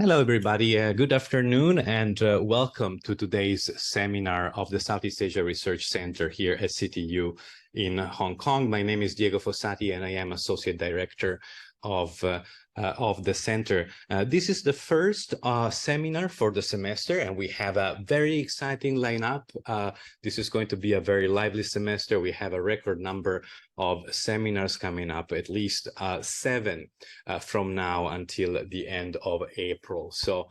Hello, everybody. Good afternoon and welcome to today's seminar of the Southeast Asia Research Center here at CTU in Hong Kong. My name is Diego Fossati and I am Associate Director of the center. This is the first seminar for the semester and we have a very exciting lineup. This is going to be a very lively semester. We have a record number of seminars coming up, at least 7 from now until the end of April. So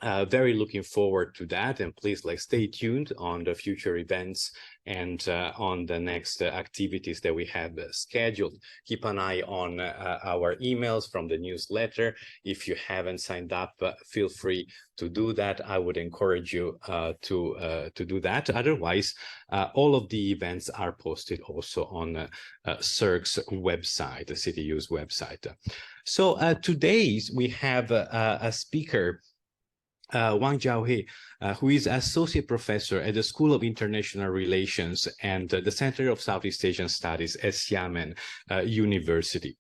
very looking forward to that, and please stay tuned on the future events and on the next activities that we have scheduled. Keep an eye on our emails from the newsletter. If you haven't signed up, feel free to do that. I would encourage you to do that. Otherwise, all of the events are posted also on CIRC's website, the CTU's website. So today we have a speaker, Wang Jiaohe, who is Associate Professor at the School of International Relations and the Center of Southeast Asian Studies at Xiamen University.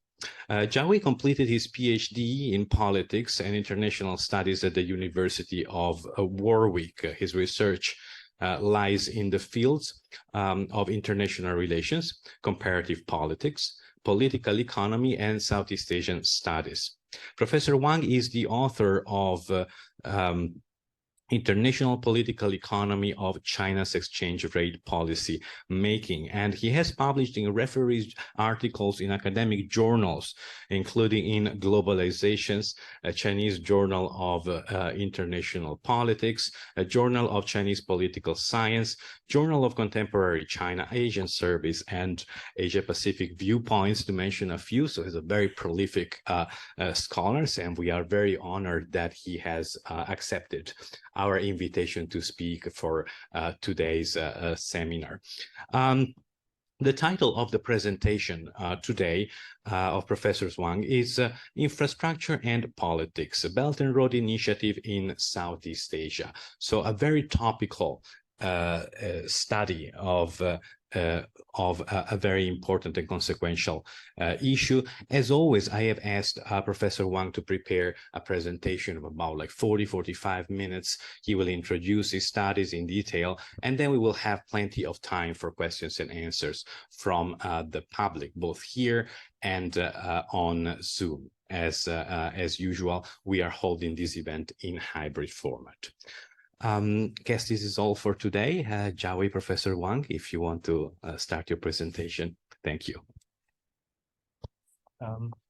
Jiaohe completed his PhD in Politics and International Studies at the University of Warwick. His research lies in the fields of international relations, comparative politics, political economy, and Southeast Asian studies. Professor Wang is the author of International Political Economy of China's Exchange Rate Policy Making, and he has published in refereed articles in academic journals, including in Globalizations, a Chinese Journal of International Politics, a Journal of Chinese Political Science, Journal of Contemporary China, Asian Service, and Asia-Pacific Viewpoints, to mention a few. So he's a very prolific scholar, and we are very honored that he has accepted our invitation to speak for today's seminar. The title of the presentation today of Professor Wang is Infrastructure and Politics, a Belt and Road Initiative in Southeast Asia. So a very topical study of a very important and consequential issue. As always, I have asked Professor Wang to prepare a presentation of about 40-45 minutes. He will introduce his studies in detail, and then we will have plenty of time for questions and answers from the public, both here and on Zoom. As usual, we are holding this event in hybrid format. Guess this is all for today. Jiaohe, Professor Wang, if you want to start your presentation. Thank you.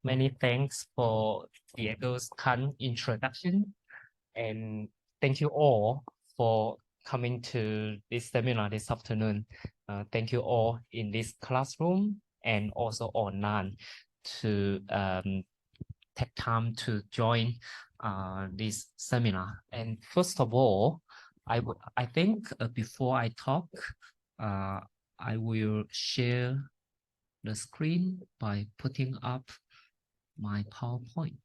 Many thanks for Diego's kind introduction, and thank you all for coming to this seminar this afternoon. Thank you all in this classroom and also online to take time to join this seminar. And first of all, I think before I talk, I will share the screen by putting up my PowerPoint.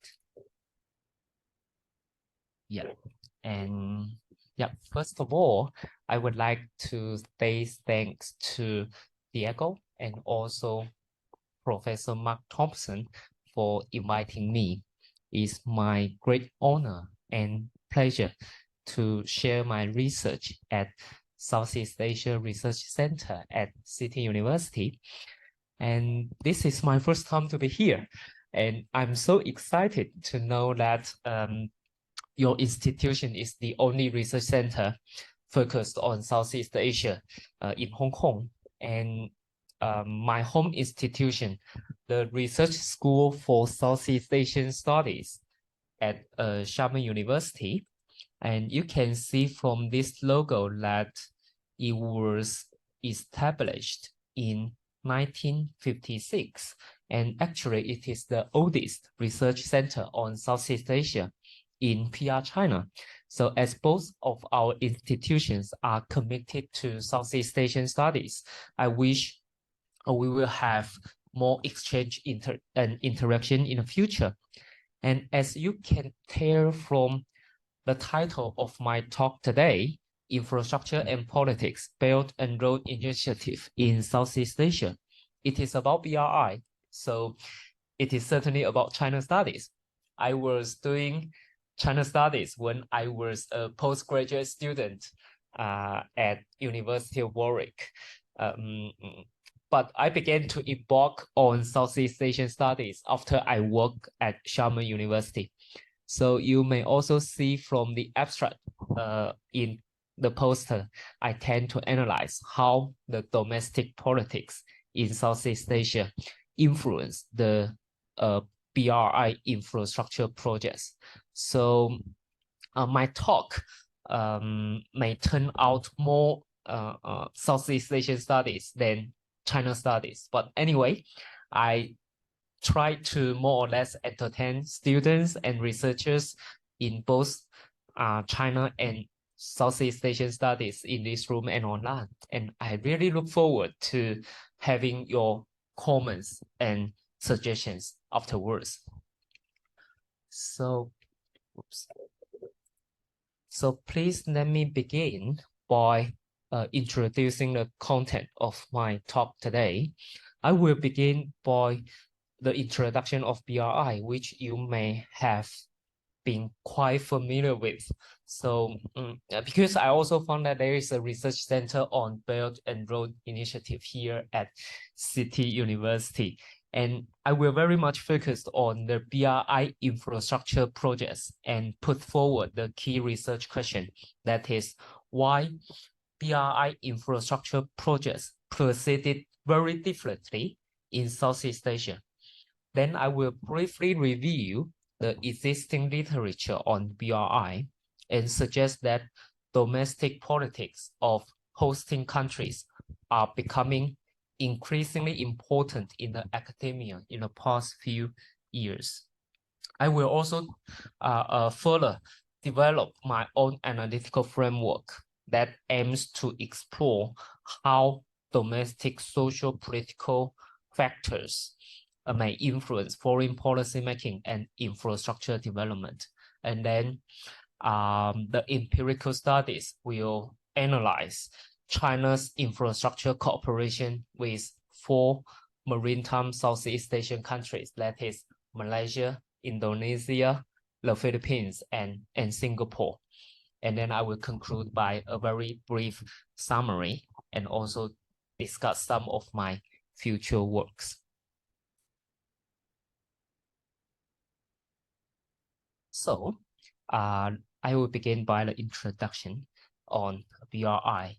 First of all, I would like to say thanks to Diego and also Professor Mark Thompson for inviting me. It's my great honor and pleasure to share my research at Southeast Asia Research Center at City University. And this is my first time to be here. And I'm so excited to know that your institution is the only research center focused on Southeast Asia in Hong Kong. And my home institution, the Research School for Southeast Asian Studies at Xiamen University. And you can see from this logo that it was established in 1956. And actually, it is the oldest research center on Southeast Asia in PR China. So as both of our institutions are committed to Southeast Asian studies, I wish we will have more exchange and interaction in the future. And as you can tell from the title of my talk today, Infrastructure and Politics, Belt and Road Initiative in Southeast Asia, it is about BRI. So it is certainly about China studies. I was doing China studies when I was a postgraduate student at University of Warwick. But I began to embark on Southeast Asian studies after I worked at Xiamen University. So you may also see from the abstract in the poster, I tend to analyze how the domestic politics in Southeast Asia influence the BRI infrastructure projects. So my talk may turn out more Southeast Asian studies than China studies. But anyway, I try to more or less entertain students and researchers in both China and Southeast Asian studies in this room and online. And I really look forward to having your comments and suggestions afterwards. So, oops. So please let me begin by introducing the content of my talk today. I will begin by the introduction of BRI, which you may have been quite familiar with. So because I also found that there is a research center on Belt and Road Initiative here at City University. And I will very much focus on the BRI infrastructure projects and put forward the key research question, that is, why BRI infrastructure projects proceeded very differently in Southeast Asia. Then I will briefly review the existing literature on BRI and suggest that domestic politics of hosting countries are becoming increasingly important in the academia in the past few years. I will also further develop my own analytical framework that aims to explore how domestic socio-political factors may influence foreign policy making and infrastructure development. And then the empirical studies will analyze China's infrastructure cooperation with 4 maritime Southeast Asian countries, that is Malaysia, Indonesia, the Philippines, and Singapore. And then I will conclude by a very brief summary and also discuss some of my future works. So I will begin by the introduction on BRI.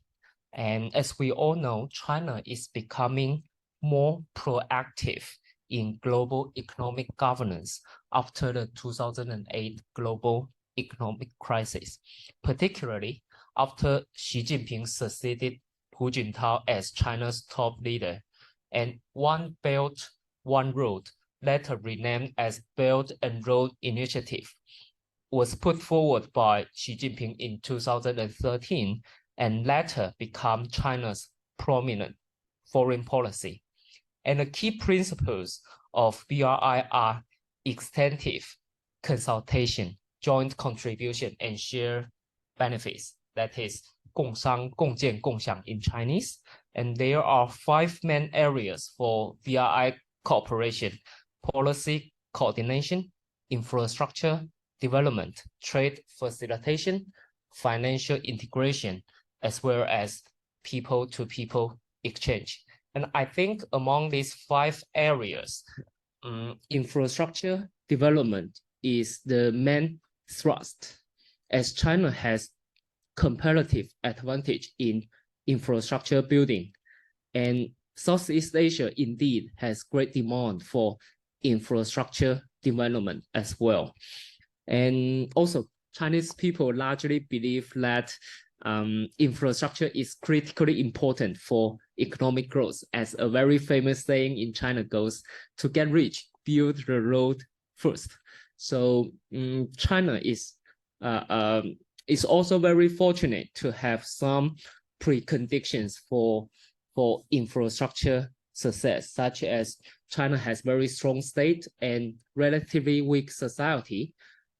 And as we all know, China is becoming more proactive in global economic governance after the 2008 global economic crisis, particularly after Xi Jinping succeeded Hu Jintao as China's top leader. And One Belt, One Road, later renamed as Belt and Road Initiative, was put forward by Xi Jinping in 2013 and later become China's prominent foreign policy. And the key principles of BRI are extensive consultation, joint contribution, and shared benefits. That is 共商共建共享 in Chinese. And there are 5 main areas for BRI cooperation: policy coordination, infrastructure development, trade facilitation, financial integration, as well as people-to-people exchange. And I think among these 5 areas, infrastructure development is the main thrust, as China has comparative advantage in infrastructure building. And Southeast Asia indeed has great demand for infrastructure development as well. And also, Chinese people largely believe that infrastructure is critically important for economic growth. As a very famous saying in China goes, to get rich, build the road first. So China is also very fortunate to have some preconditions for infrastructure success, such as China has very strong state and relatively weak society,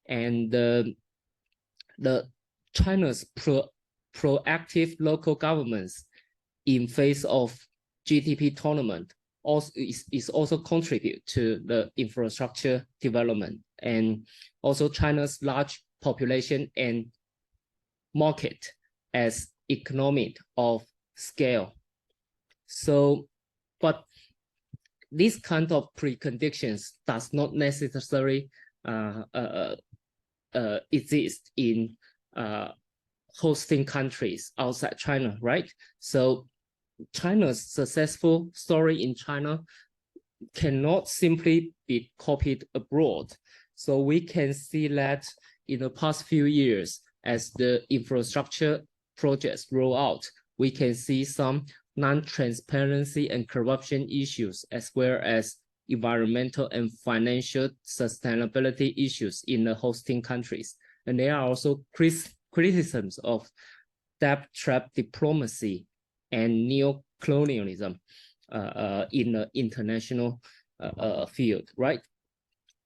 and the China's proactive local governments in face of GDP tournament also is also contribute to the infrastructure development and also China's large population and market as economy of scale. So, but this kind of preconditions does not necessarily exist in hosting countries outside China, right? So China's successful story in China cannot simply be copied abroad. So we can see that in the past few years, as the infrastructure projects roll out, we can see some non-transparency and corruption issues, as well as environmental and financial sustainability issues in the hosting countries. And there are also criticisms of debt trap diplomacy and neo-colonialism in the international field, right?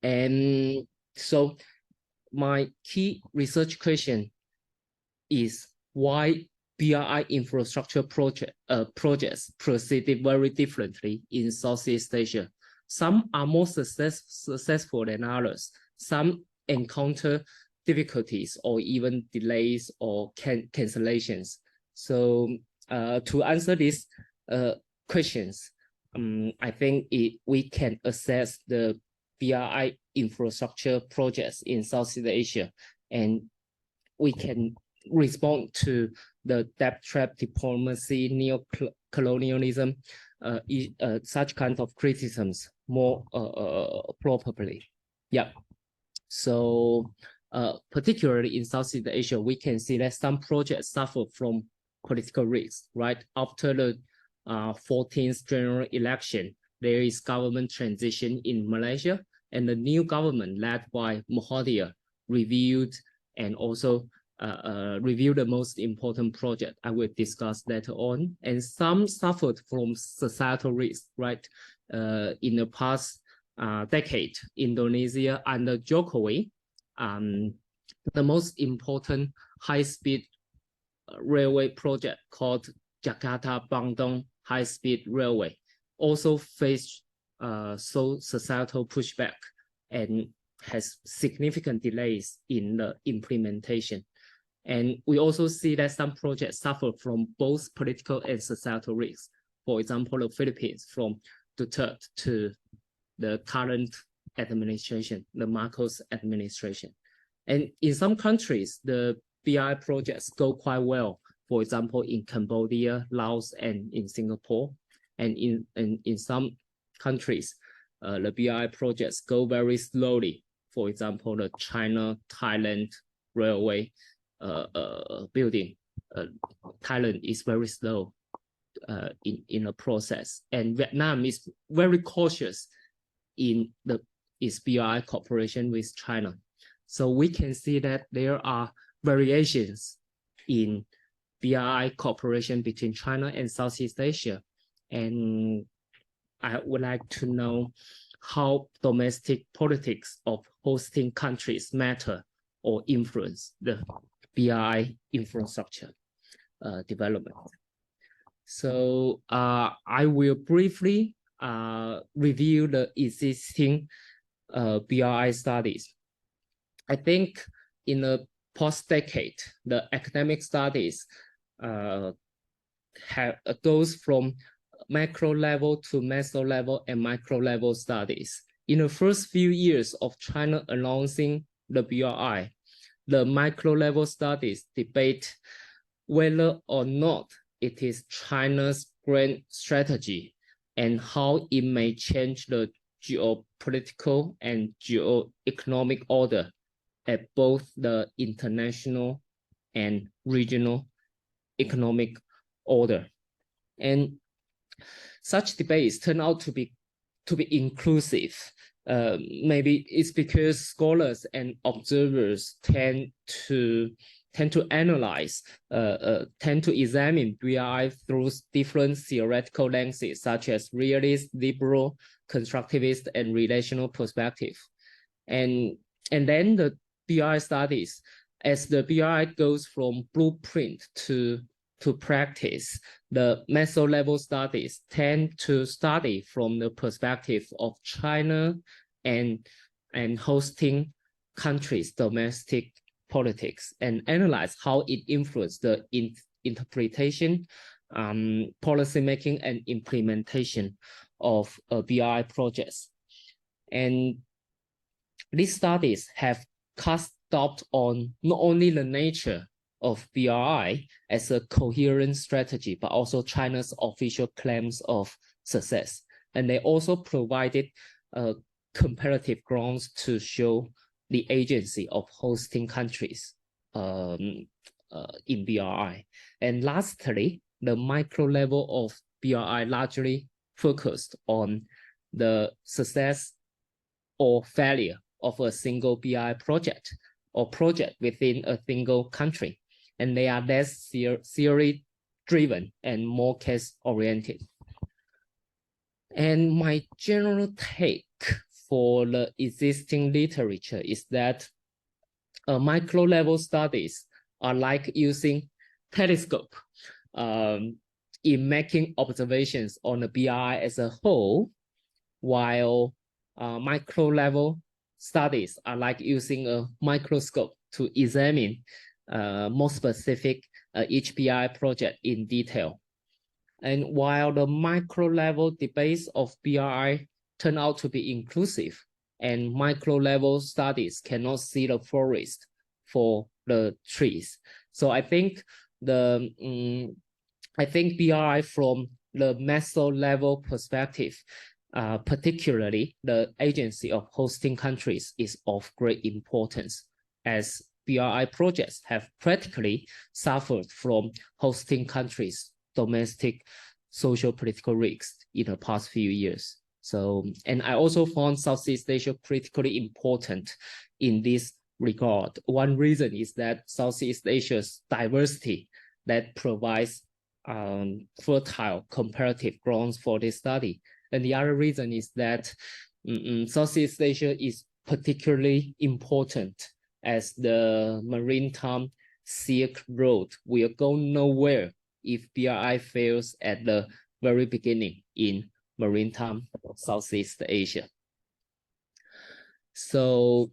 And so my key research question is why BRI infrastructure projects proceeded very differently in Southeast Asia. Some are more successful than others. Some encounter difficulties or even delays or cancellations. So to answer these questions, I think we can assess the BRI infrastructure projects in Southeast Asia, and we can respond to the debt trap diplomacy, neo-colonialism, such kinds of criticisms more properly. Yeah. So particularly in Southeast Asia, we can see that some projects suffer from political risk, right? After the 14th general election, there is government transition in Malaysia, and the new government led by Mahathir reviewed and also review the most important project I will discuss later on. And some suffered from societal risk, right? In the past decade, Indonesia under Jokowi, the most important high-speed railway project called Jakarta-Bandung High-Speed Railway also faced societal pushback and has significant delays in the implementation. And we also see that some projects suffer from both political and societal risks. For example, the Philippines from Duterte to the current administration, the Marcos administration. And in some countries, the BRI projects go quite well. For example, in Cambodia, Laos, and in Singapore. And in some countries, the BRI projects go very slowly. For example, the China-Thailand railway building. Thailand is very slow in the process. And Vietnam is very cautious in its BRI cooperation with China. So we can see that there are variations in BRI cooperation between China and Southeast Asia. And I would like to know how domestic politics of hosting countries matter or influence the BRI infrastructure development. So I will briefly review the existing BRI studies. I think in the past decade, the academic studies goes from macro level to meso level and micro level studies. In the first few years of China announcing the BRI, the micro level studies debate whether or not it is China's grand strategy and how it may change the geopolitical and geoeconomic order at both the international and regional economic order. And such debates turn out to be inclusive. Maybe it's because scholars and observers tend to analyze, tend to examine BRI through different theoretical lenses, such as realist, liberal, constructivist, and relational perspective. And then the BRI studies, as the BRI goes from blueprint to practice, the meso level studies tend to study from the perspective of China and and hosting countries' domestic politics and analyze how it influenced the interpretation, policymaking, and implementation of BRI projects. And these studies have cast doubt on not only the nature of BRI as a coherent strategy, but also China's official claims of success. And they also provided comparative grounds to show the agency of hosting countries in BRI. And lastly, the micro level of BRI largely focused on the success or failure of a single BRI project or project within a single country. And they are less theory-driven and more case-oriented. And my general take for the existing literature is that micro-level studies are like using telescope in making observations on the BRI as a whole, while micro-level studies are like using a microscope to examine more specific each BRI project in detail. And while the micro-level debates of BRI turn out to be inclusive, and micro-level studies cannot see the forest for the trees. So I think BRI from the meso-level perspective, particularly the agency of hosting countries, is of great importance, as BRI projects have practically suffered from hosting countries' domestic socio-political risks in the past few years. So, and I also found Southeast Asia critically important in this regard. One reason is that Southeast Asia's diversity that provides fertile comparative grounds for this study. And the other reason is that Southeast Asia is particularly important as the maritime Silk Road will go nowhere if BRI fails at the very beginning in maritime Southeast Asia. So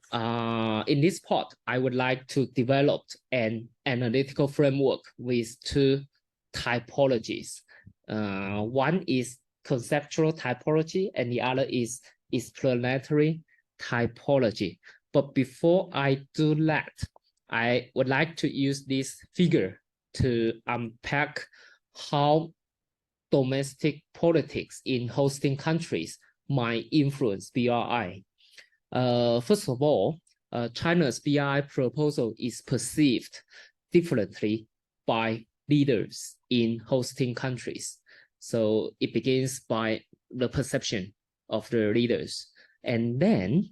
in this part, I would like to develop an analytical framework with two typologies. One is conceptual typology and the other is explanatory typology. But before I do that, I would like to use this figure to unpack how domestic politics in hosting countries might influence BRI. First of all, China's BRI proposal is perceived differently by leaders in hosting countries. So it begins by the perception of the leaders. And then,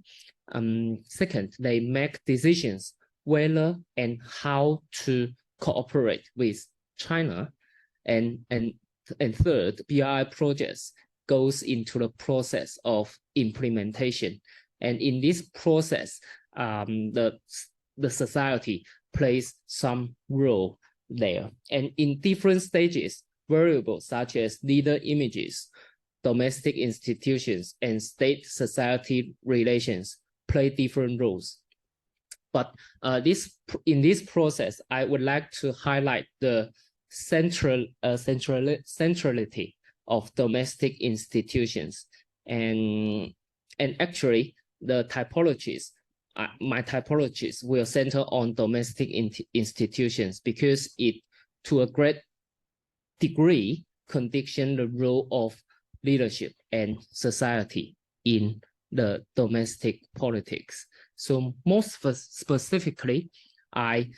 second, they make decisions whether and how to cooperate with China. And third, BRI projects goes into the process of implementation. And in this process, the society plays some role there. And in different stages, variables such as leader images, domestic institutions, and state-society relations play different roles. But in this process, I would like to highlight the centrality of domestic institutions. And actually, the typologies, my typologies will center on domestic institutions because it, to a great degree, condition the role of leadership and society in the domestic politics. So most specifically, I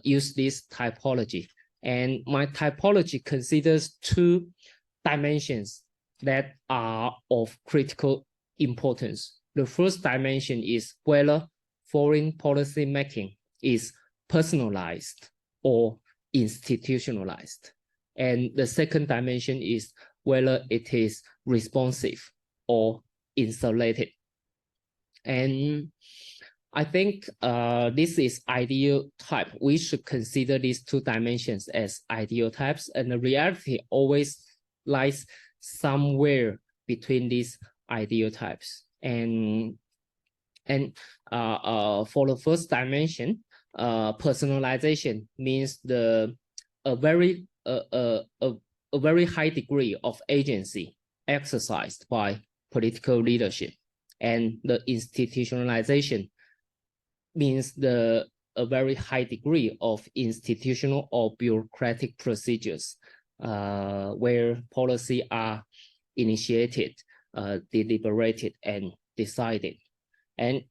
use this typology. And my typology considers two dimensions that are of critical importance. The first dimension is whether foreign policy making is personalized or institutionalized. And the second dimension is whether it is responsive or insulated. And I think this is ideal type. We should consider these two dimensions as ideal types, and the reality always lies somewhere between these ideal types. And And for the first dimension, personalization means a very high degree of agency exercised by political leadership, and the institutionalization means a very high degree of institutional or bureaucratic procedures where policy are initiated, deliberated, and decided. And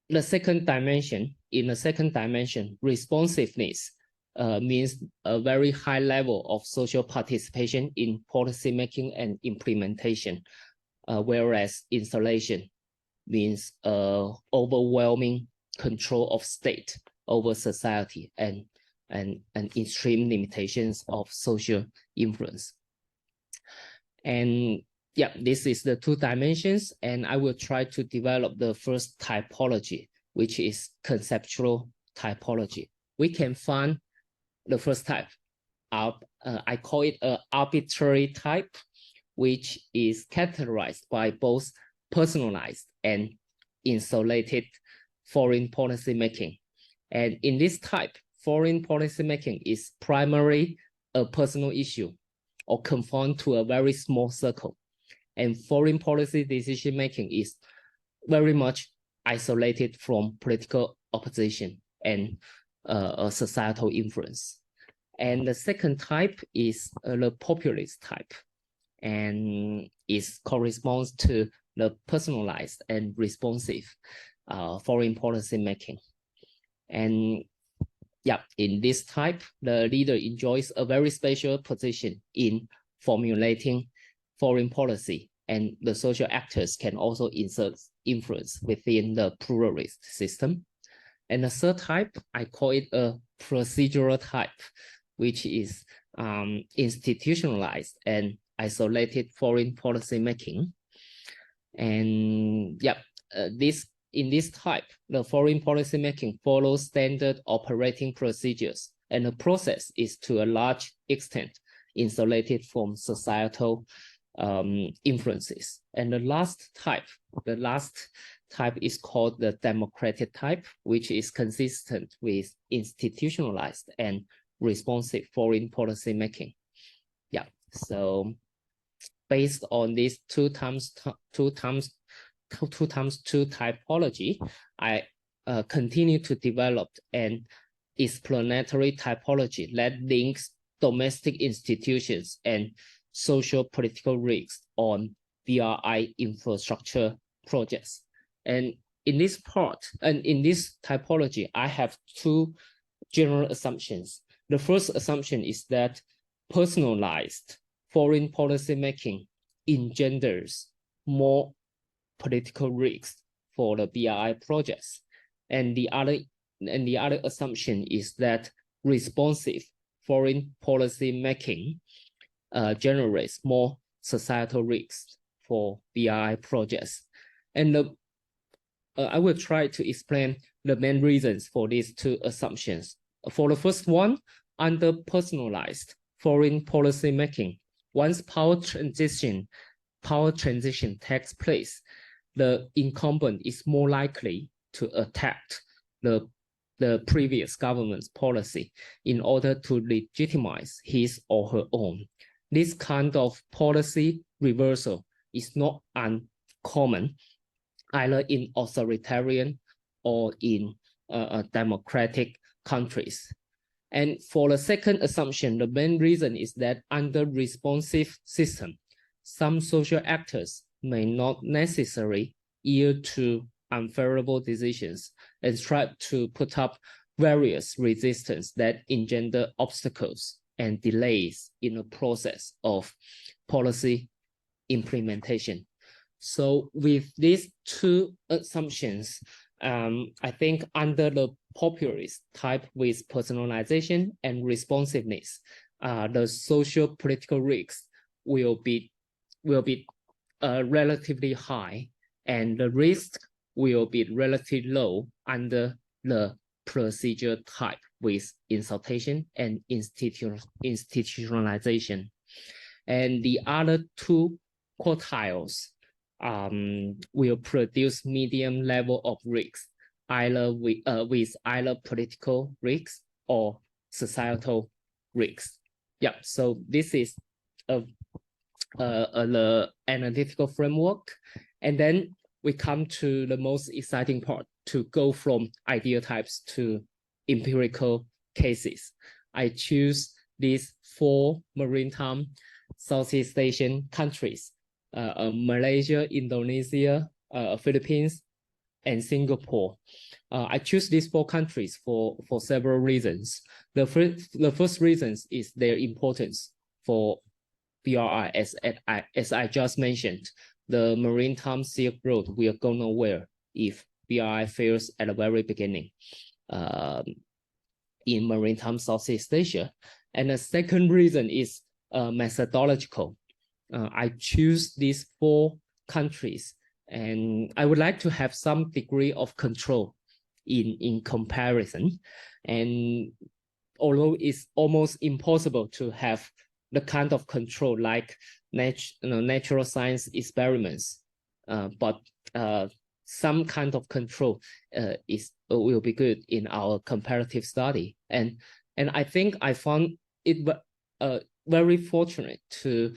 the second dimension, in the second dimension, responsiveness means a very high level of social participation in policy making and implementation, whereas installation means overwhelming control of state over society and extreme limitations of social influence. And yeah, this is the two dimensions, and I will try to develop the first typology, which is conceptual typology. We can find the first type. I call it an arbitrary type, which is characterized by both personalized and insulated foreign policy making. And in this type, foreign policy making is primarily a personal issue or confined to a very small circle. And foreign policy decision making is very much isolated from political opposition and societal influence. And the second type is the populist type, and it corresponds to the personalized and responsive foreign policy making. And yeah, in this type, the leader enjoys a very special position in formulating foreign policy, and the social actors can also insert influence within the pluralist system. And the third type, I call it a procedural type, which is institutionalized and isolated foreign policy making. And yeah, in this type, the foreign policy making follows standard operating procedures, and the process is to a large extent insulated from societal influences. And the last type is called the democratic type, which is consistent with institutionalized and responsive foreign policy making. Yeah, so based on these two typology, I continue to develop an explanatory typology that links domestic institutions and social political risks on BRI infrastructure projects. And in this part, and in this typology, I have two general assumptions. The first assumption is that personalized foreign policy making engenders more political risks for the BRI projects. And the other assumption is that responsive foreign policy making generates more societal risks for BRI projects. And I will try to explain the main reasons for these two assumptions. For the first one, under personalized foreign policy making, once power transition takes place, the incumbent is more likely to attack the previous government's policy in order to legitimize his or her own. This kind of policy reversal is not uncommon either in authoritarian or in democratic countries. And for the second assumption, the main reason is that under responsive system, some social actors may not necessarily yield to unfavorable decisions and try to put up various resistance that engender obstacles and delays in the process of policy implementation. So with these two assumptions, I think under the populist type with personalization and responsiveness, the social political risks will be relatively high, and the risk will be relatively low under the procedure type with insultation and institutionalization. And the other two quartiles will produce medium level of risks, either with either political risks or societal risks. Yeah, so this is the analytical framework. And then we come to the most exciting part, to go from ideal types to empirical cases. I choose these 4 maritime Southeast Asian countries, Malaysia, Indonesia, Philippines, and Singapore. I choose these 4 countries for several reasons. The first reason is their importance for BRI. As I just mentioned, the maritime Silk Road will go nowhere if BRI fails at the very beginning in maritime Southeast Asia. And the second reason is methodological. I choose these 4 countries, and I would like to have some degree of control in comparison. And although it's almost impossible to have the kind of control like natural science experiments, but some kind of control will be good in our comparative study. And I think I found it very fortunate to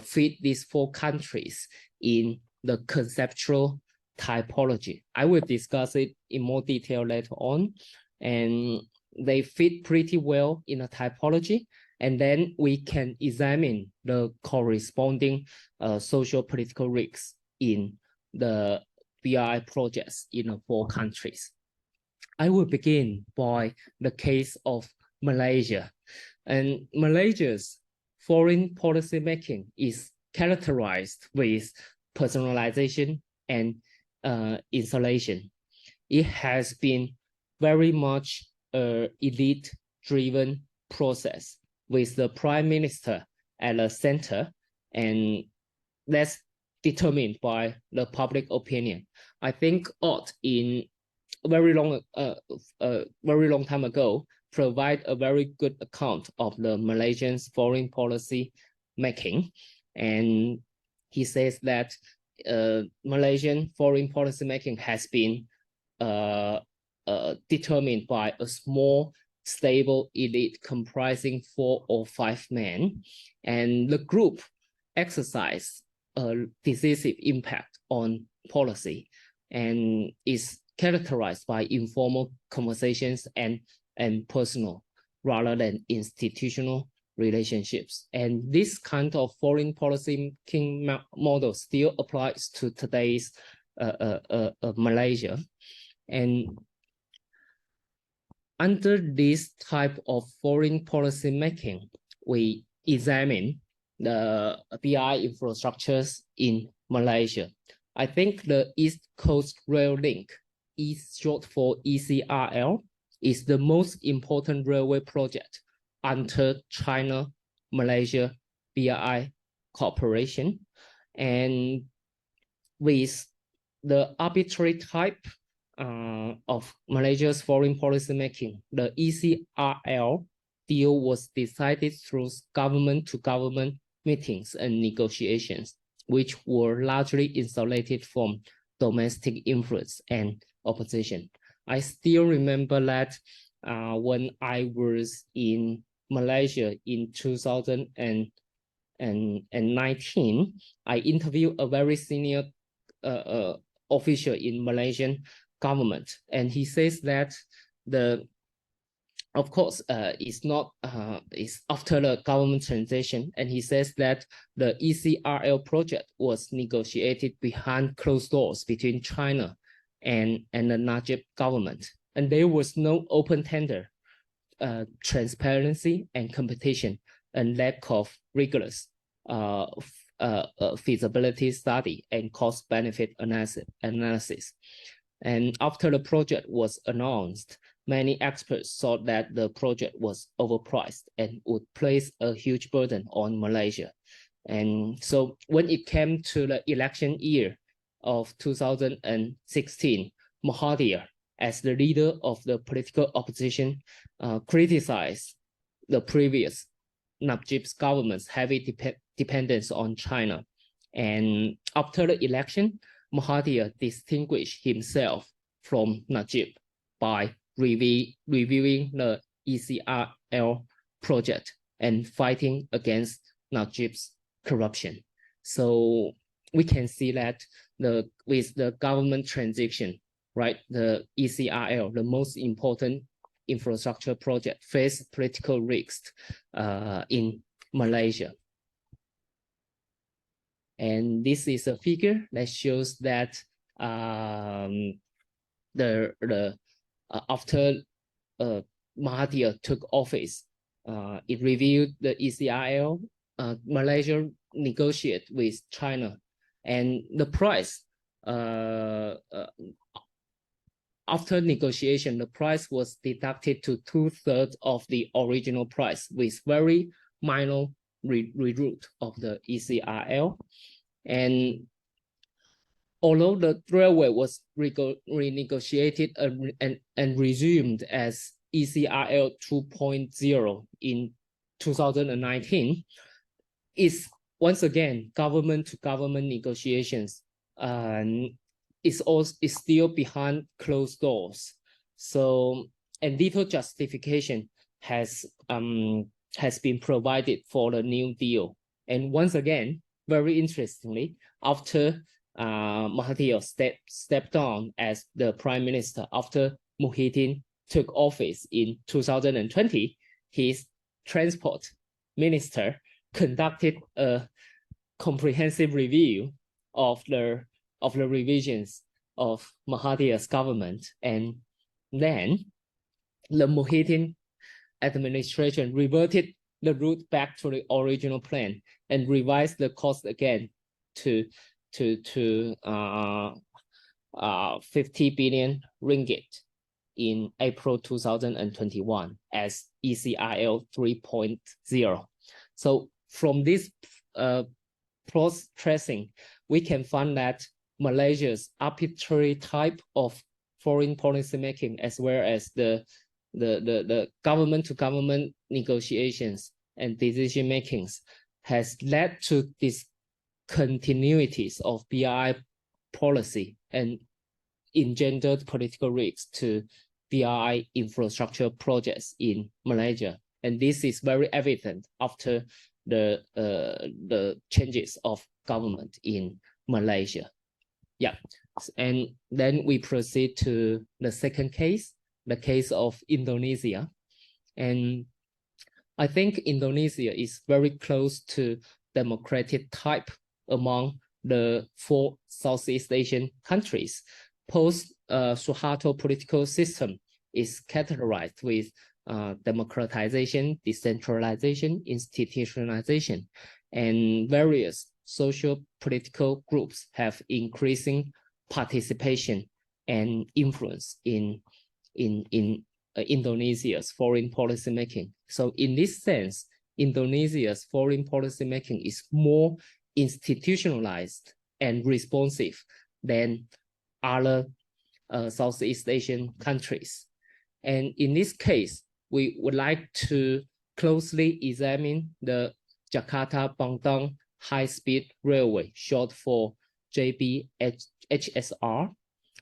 fit these 4 countries in the conceptual typology. I will discuss it in more detail later on, and they fit pretty well in a typology. And then we can examine the corresponding socio-political risks in the BRI projects in the 4 countries. I will begin by the case of Malaysia. And Malaysia's foreign policy making is characterized with personalization and insulation. It has been very much an elite-driven process with the prime minister at the center, and that's determined by the public opinion. I think Ott in very long time ago provide a very good account of the Malaysians foreign policy making, and he says that Malaysian foreign policy making has been determined by a small stable elite comprising 4 or 5 men, and the group exercise a decisive impact on policy and is characterized by informal conversations and personal rather than institutional relationships. And this kind of foreign policy making model still applies to today's Malaysia. And under this type of foreign policy making, we examine the BRI infrastructures in Malaysia. I think the East Coast Rail Link, short for ECRL, is the most important railway project under China-Malaysia BRI cooperation. And with the arbitrary type of Malaysia's foreign policy making, the ECRL deal was decided through government-to-government meetings and negotiations, which were largely insulated from domestic influence and opposition. I still remember that when I was in Malaysia in 2019, I interviewed a very senior official in Malaysian government, and he says that of course, it's after the government transition, and he says that the ECRL project was negotiated behind closed doors between China and the Najib government, and there was no open tender, transparency and competition, and lack of rigorous feasibility study and cost-benefit analysis. And after the project was announced, many experts thought that the project was overpriced and would place a huge burden on Malaysia. And so when it came to the election year of 2016, Mahathir, as the leader of the political opposition, criticized the previous Najib's government's heavy dependence on China And after the election, Mahathir distinguished himself from Najib by reviewing the ECRL project and fighting against Najib's corruption. So we can see that with the government transition, right, the ECRL, the most important infrastructure project, faced political risks in Malaysia. And this is a figure that shows that after Mahathir took office, it reviewed the ECRL. Malaysia negotiated with China, and the price after negotiation, the price was deducted to 2/3 of the original price with very minor reroute of the ECRL. And although the railway was renegotiated and resumed as ECRL 2.0 in 2019, is once again government-to-government negotiations, and is still behind closed doors. So, and little justification has been provided for the new deal. And once again, very interestingly, after Mahathir stepped down as the prime minister, after Muhyiddin took office in 2020, his transport minister conducted a comprehensive review of the revisions of Mahathir's government, and then the Muhyiddin administration reverted the route back to the original plan and revised the cost again to 50 billion ringgit in April 2021 as ECRL 3.0. So from this cross-tracing, we can find that Malaysia's arbitrary type of foreign policy making, as well as the government-to-government negotiations and decision makings, has led to discontinuities of BRI policy and engendered political risks to BRI infrastructure projects in Malaysia. And this is very evident after the changes of government in Malaysia. Yeah, and then we proceed to the second case, the case of Indonesia. And I think Indonesia is very close to democratic type among the 4 Southeast Asian countries. Post-Suharto political system is characterized with democratization, decentralization, institutionalization, and various socio-political groups have increasing participation and influence in Indonesia's foreign policy making. So in this sense, Indonesia's foreign policy making is more institutionalized and responsive than other Southeast Asian countries. And in this case, we would like to closely examine the Jakarta-Bandung high-speed railway, short for JBHSR.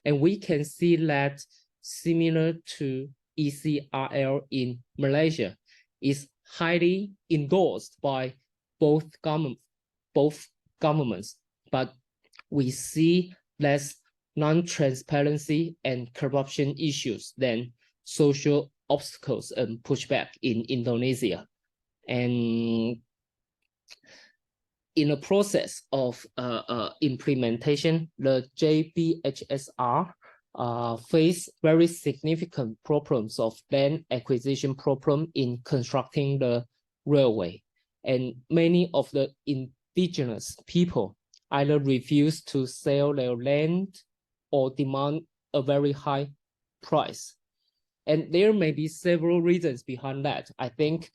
And we can see that similar to ECRL in Malaysia, is highly endorsed by both governments, but we see less non-transparency and corruption issues than social obstacles and pushback in Indonesia. And in the process of implementation, the JBHSR face very significant problems of land acquisition problem in constructing the railway. And many of the indigenous people either refuse to sell their land or demand a very high price. And there may be several reasons behind that. I think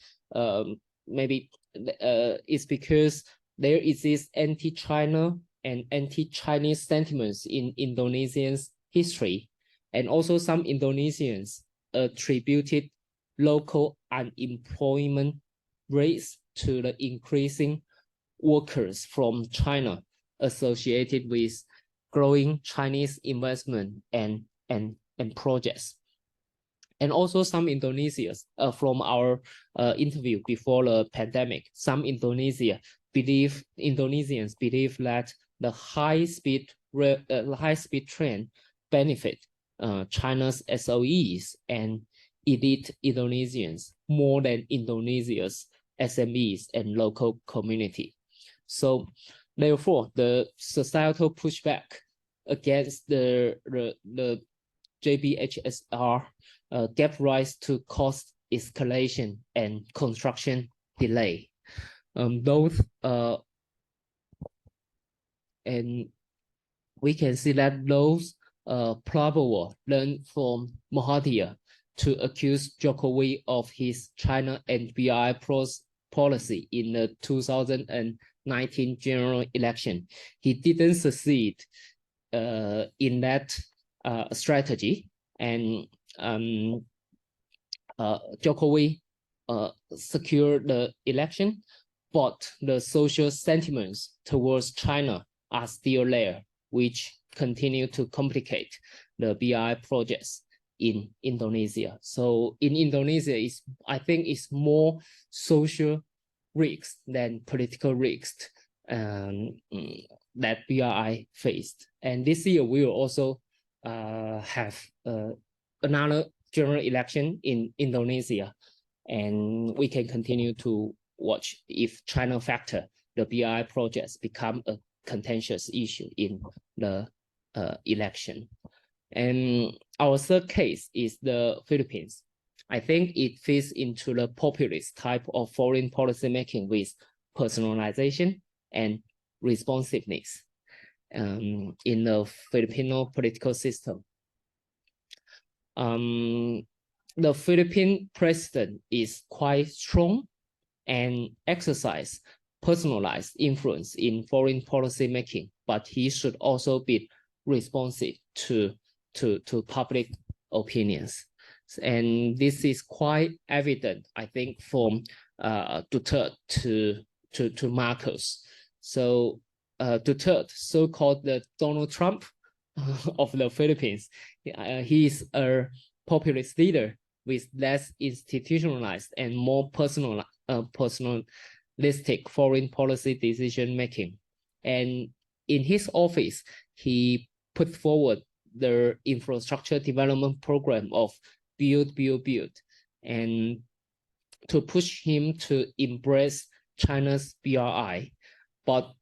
maybe it's because there exists anti-China and anti-Chinese sentiments in Indonesians' history. And also some Indonesians attributed local unemployment rates to the increasing workers from China associated with growing Chinese investment and projects. And also some Indonesians from our interview before the pandemic, some Indonesians believe that the high-speed train benefit China's SOEs and elite Indonesians more than Indonesia's SMEs and local community. So therefore, the societal pushback against the JBHSR gave rise to cost escalation and construction delay. And we can see that those probable learned from Mahathir to accuse Jokowi of his China and BRI policy in the 2019 general election. He didn't succeed in that strategy, and Jokowi secured the election, but the social sentiments towards China are still there, which continue to complicate the BRI projects in Indonesia. So in Indonesia, I think it's more social risks than political risks that BRI faced. And this year, we will also have another general election in Indonesia, and we can continue to watch if China factor the BRI projects become a contentious issue in the election. And our third case is the Philippines. I think it fits into the populist type of foreign policy making with personalization and responsiveness in the Filipino political system. The Philippine president is quite strong and exercise personalized influence in foreign policy making, but he should also be responsive to public opinions. And this is quite evident, I think, from Duterte to Marcos. So Duterte, so-called the Donald Trump of the Philippines, he is a populist leader with less institutionalized and more personalistic foreign policy decision making. And in his office, he put forward the infrastructure development program of build, and to push him to embrace China's BRI. But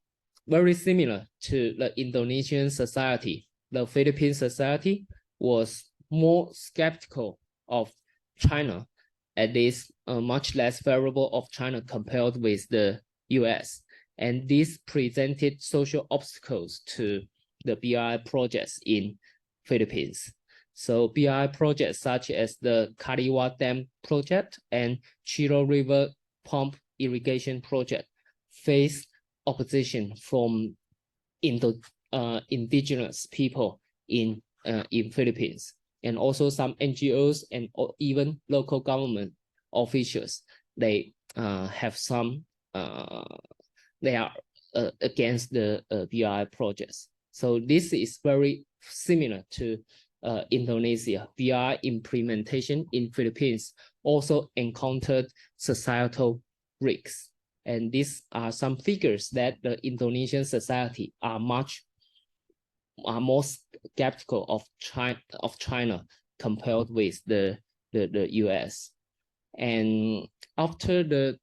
very similar to the Indonesian society, the Philippine society was more skeptical of China, at least much less favorable of China compared with the US. And this presented social obstacles to the BRI projects in Philippines. So BRI projects such as the Kaliwa Dam project and Chiro River Pump Irrigation Project face opposition from indigenous people in Philippines, and also some NGOs and even local government officials. They have some. They are against the BRI projects. So this is very similar to Indonesia. BRI implementation in Philippines also encountered societal risks. And these are some figures that the Indonesian society are more skeptical of China compared with the US. And after the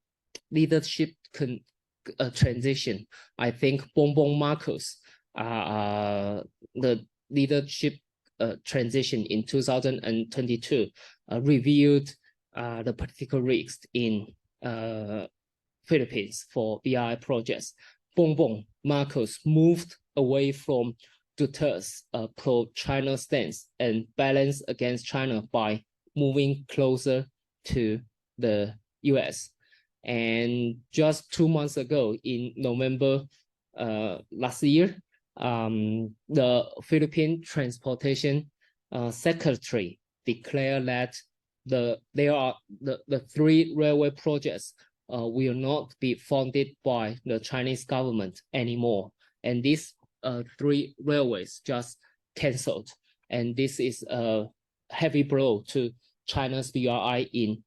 leadership transition, I think Bongbong Marcos, the leadership transition in 2022 revealed the political risks in Philippines for BRI projects. Bongbong Marcos moved away from Duterte's pro-China stance and balance against China by moving closer to the US. And just 2 months ago, in November last year, the Philippine Transportation Secretary declared that the 3 railway projects will not be funded by the Chinese government anymore. and these 3 railways just cancelled. And this is a heavy blow to China's BRI in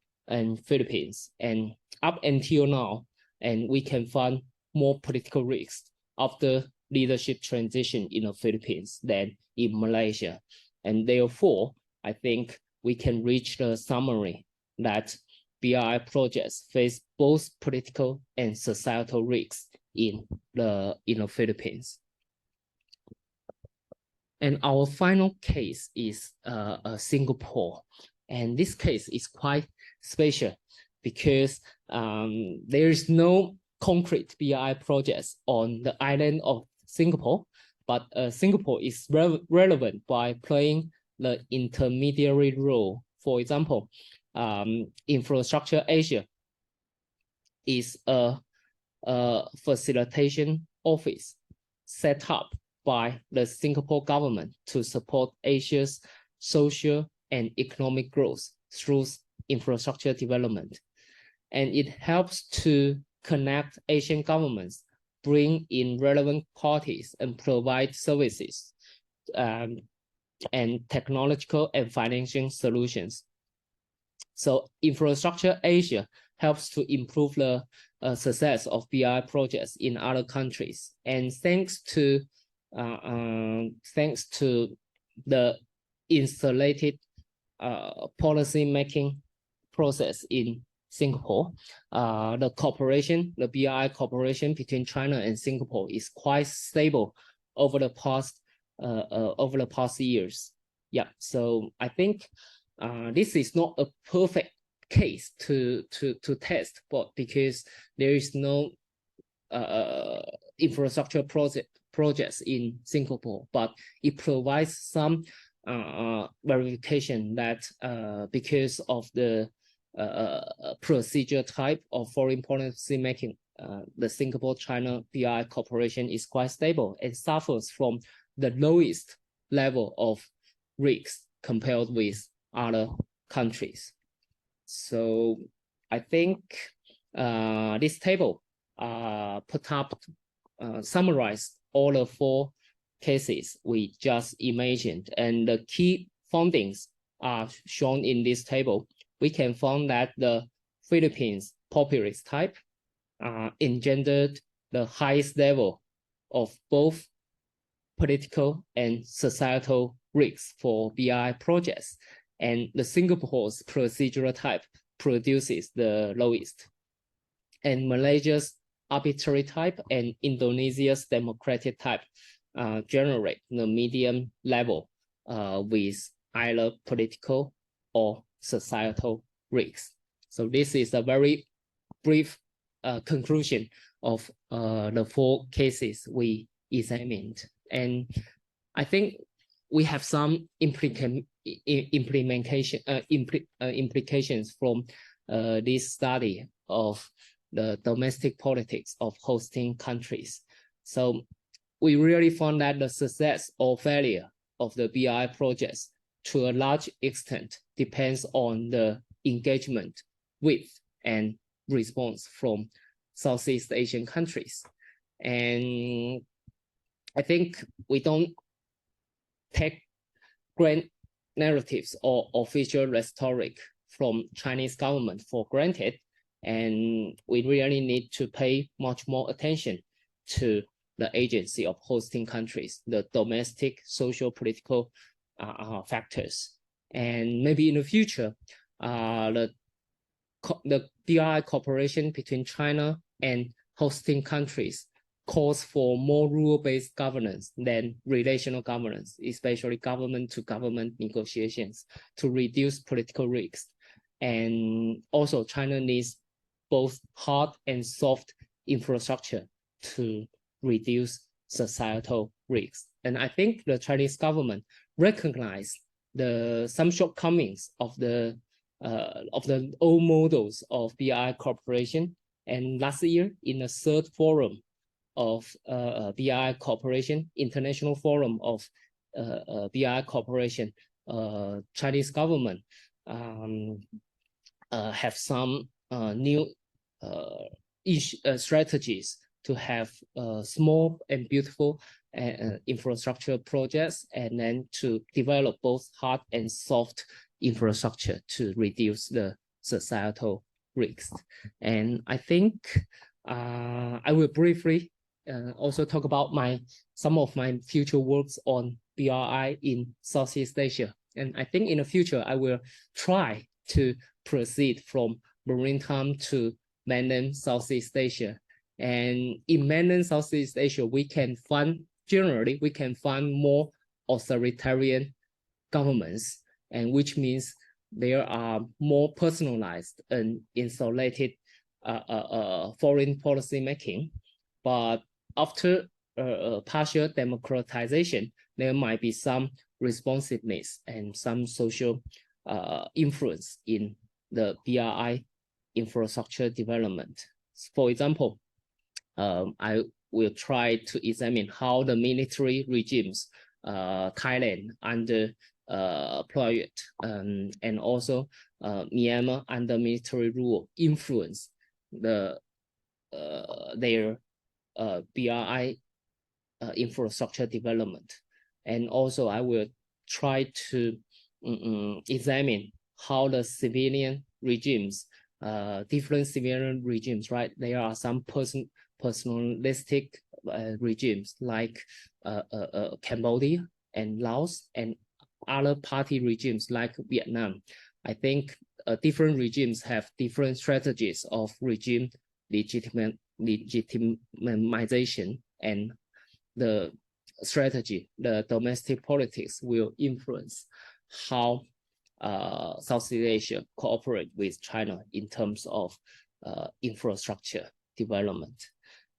Philippines. And up until now, and we can find more political risks after leadership transition in the Philippines than in Malaysia. And therefore, I think we can reach the summary that BRI projects face both political and societal risks in the Philippines. And our final case is Singapore. And this case is quite special because there is no concrete BRI projects on the island of Singapore, but Singapore is relevant by playing the intermediary role. For example, Infrastructure Asia is a facilitation office set up by the Singapore government to support Asia's social and economic growth through infrastructure development. And it helps to connect Asian governments, bring in relevant parties, and provide services and technological and financial solutions. So Infrastructure Asia helps to improve the success of BRI projects in other countries. And thanks to the insulated policy making process in Singapore, the BRI cooperation between China and Singapore is quite stable over the past years. Yeah, so I think this is not a perfect case to test, but because there is no infrastructure projects in Singapore, but it provides some verification that because of the procedure type of foreign policy making, the Singapore-China BRI cooperation is quite stable and suffers from the lowest level of risks compared with other countries. So I think this table summarized all the 4 cases we just imagined, and the key findings are shown in this table. We can find that the Philippines populist type engendered the highest level of both political and societal risks for BRI projects, and the Singapore's procedural type produces the lowest. And Malaysia's arbitrary type and Indonesia's democratic type generate the medium level with either political or societal risks. So this is a very brief conclusion of the 4 cases we examined. And I think we have some implications from this study of the domestic politics of hosting countries. So we really found that the success or failure of the BRI projects to a large extent depends on the engagement with and response from Southeast Asian countries. And I think we don't take grand narratives or official rhetoric from Chinese government for granted, and we really need to pay much more attention to the agency of hosting countries, the domestic socio-political factors. And maybe in the future, the BRI cooperation between China and hosting countries calls for more rule-based governance than relational governance, especially government-to-government negotiations to reduce political risks. And also China needs both hard and soft infrastructure to reduce societal risks. And I think the Chinese government recognized some shortcomings of the old models of BRI cooperation. And last year, in the 3rd forum of BRI cooperation, International Forum of BRI cooperation, Chinese government have some new strategies to have small and beautiful infrastructure projects, and then to develop both hard and soft infrastructure to reduce the societal risks. And I think I will briefly also talk about some of my future works on BRI in Southeast Asia. And I think in the future, I will try to proceed from maritime to mainland Southeast Asia. And in mainland Southeast Asia, generally, we can find more authoritarian governments, and which means there are more personalized and insulated foreign policy making. But after partial democratization, there might be some responsiveness and some social influence in the BRI infrastructure development. For example, I will try to examine how the military regimes, Thailand under Prayut, and also Myanmar under military rule, influence their BRI infrastructure development. And also I will try to examine how the civilian regimes, different civilian regimes, right? There are some personalistic regimes like Cambodia and Laos, and other party regimes like Vietnam. I think different regimes have different strategies of regime legitimization, and the strategy, the domestic politics will influence how Southeast Asia cooperate with China in terms of infrastructure development.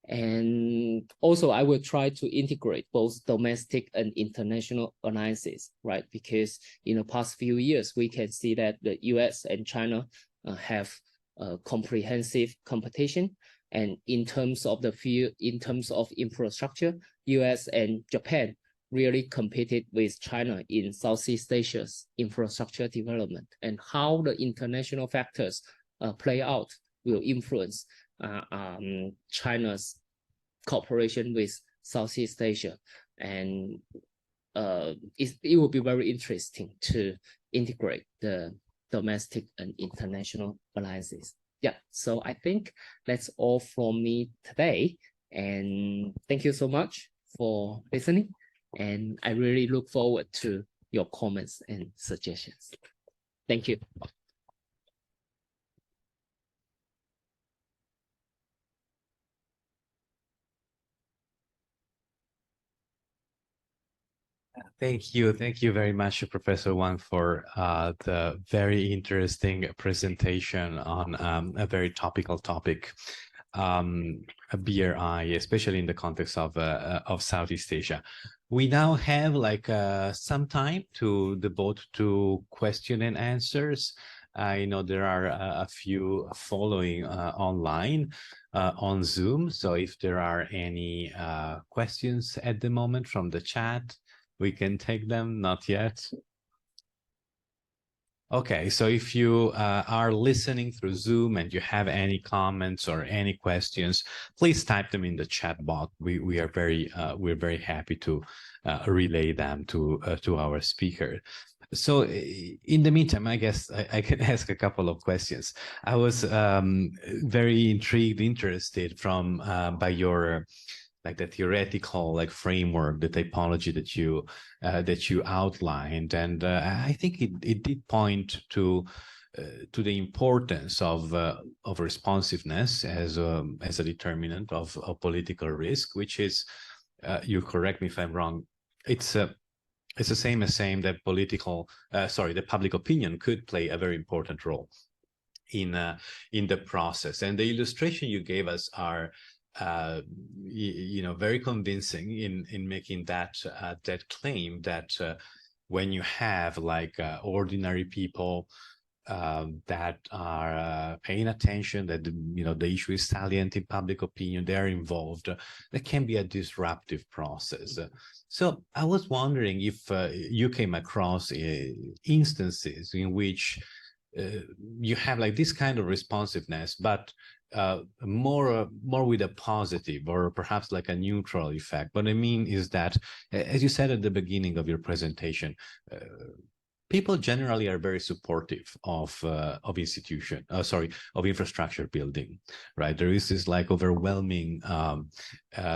And also I will try to integrate both domestic and international alliances, right? Because in the past few years, we can see that the US and China have comprehensive competition. And in terms of infrastructure, US and Japan really competed with China in Southeast Asia's infrastructure development. And how the international factors play out will influence China's cooperation with Southeast Asia. And it will be very interesting to integrate the domestic and international alliances. Yeah, so I think that's all from me today. And thank you so much for listening. And I really look forward to your comments and suggestions. Thank you. Thank you. Thank you very much, Professor Wang, for the very interesting presentation on a very topical topic, BRI, especially in the context of Southeast Asia. We now have like some time to devote to question and answers. I know there are a few following online on Zoom. So if there are any questions at the moment from the chat, we can take them. Not yet. Okay, so if you are listening through Zoom and you have any comments or any questions, please type them in the chat box. We're very happy to relay them to our speaker. So in the meantime, I guess I can ask a couple of questions. I was very interested by your like the theoretical framework, the typology that you outlined, and I think it did point to the importance of responsiveness as a determinant of political risk, which is, you correct me if I'm wrong, it's the same as saying that the public opinion could play a very important role in the process. And the illustration you gave us are very convincing in making that claim that when you have ordinary people that are paying attention, that the issue is salient in public opinion, they are involved, that can be a disruptive process. So I was wondering if you came across instances in which you have like this kind of responsiveness, but more with a positive or perhaps like a neutral effect. What I mean is that, as you said at the beginning of your presentation, people generally are very supportive of infrastructure building, right? There is this like overwhelming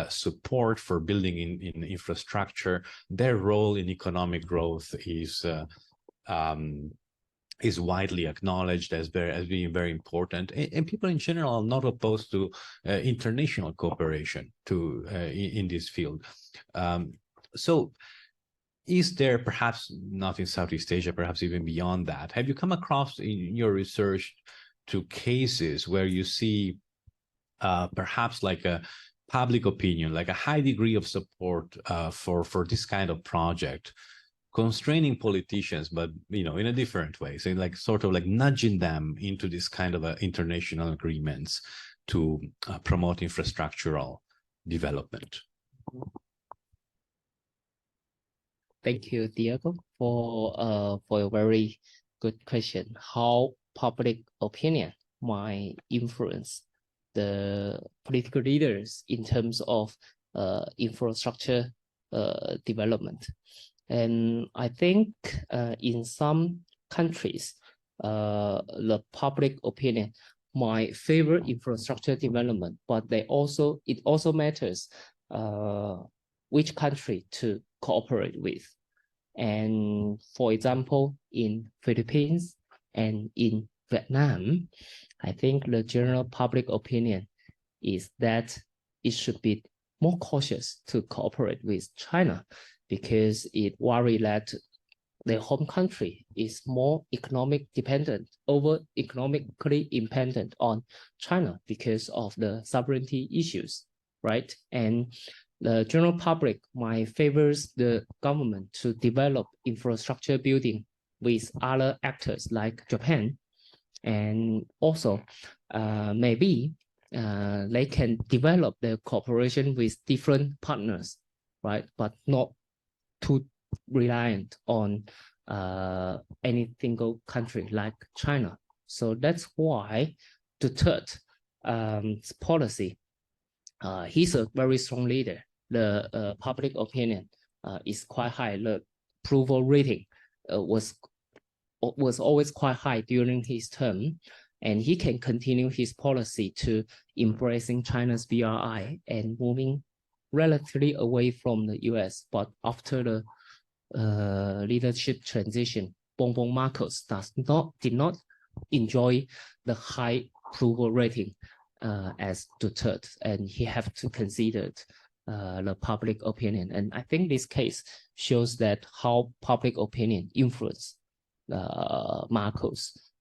support for building in infrastructure. Their role in economic growth is widely acknowledged as being very important, and people in general are not opposed to international cooperation in this field. So is there, perhaps not in Southeast Asia, perhaps even beyond that, have you come across in your research to cases where you see perhaps like a public opinion, like a high degree of support for this kind of project, constraining politicians, but in a different way, so like sort of like nudging them into this kind of international agreements to promote infrastructural development? Thank you, Diego, for a very good question. How public opinion might influence the political leaders in terms of infrastructure development. And I think in some countries, the public opinion might favor infrastructure development, but it also matters which country to cooperate with. And for example, in Philippines and in Vietnam, I think the general public opinion is that it should be more cautious to cooperate with China, because it worries that the home country is more economically dependent on China because of the sovereignty issues, right? And the general public might favors the government to develop infrastructure building with other actors like Japan, and also maybe they can develop their cooperation with different partners, right? But not too reliant on any single country like China. So that's why Duterte's policy, he's a very strong leader. The public opinion is quite high. The approval rating was always quite high during his term, and he can continue his policy to embracing China's BRI and moving relatively away from the US. But after the leadership transition, Bongbong Marcos did not enjoy the high approval rating as Duterte, and he have to consider the public opinion. And I think this case shows that how public opinion influence Marcos'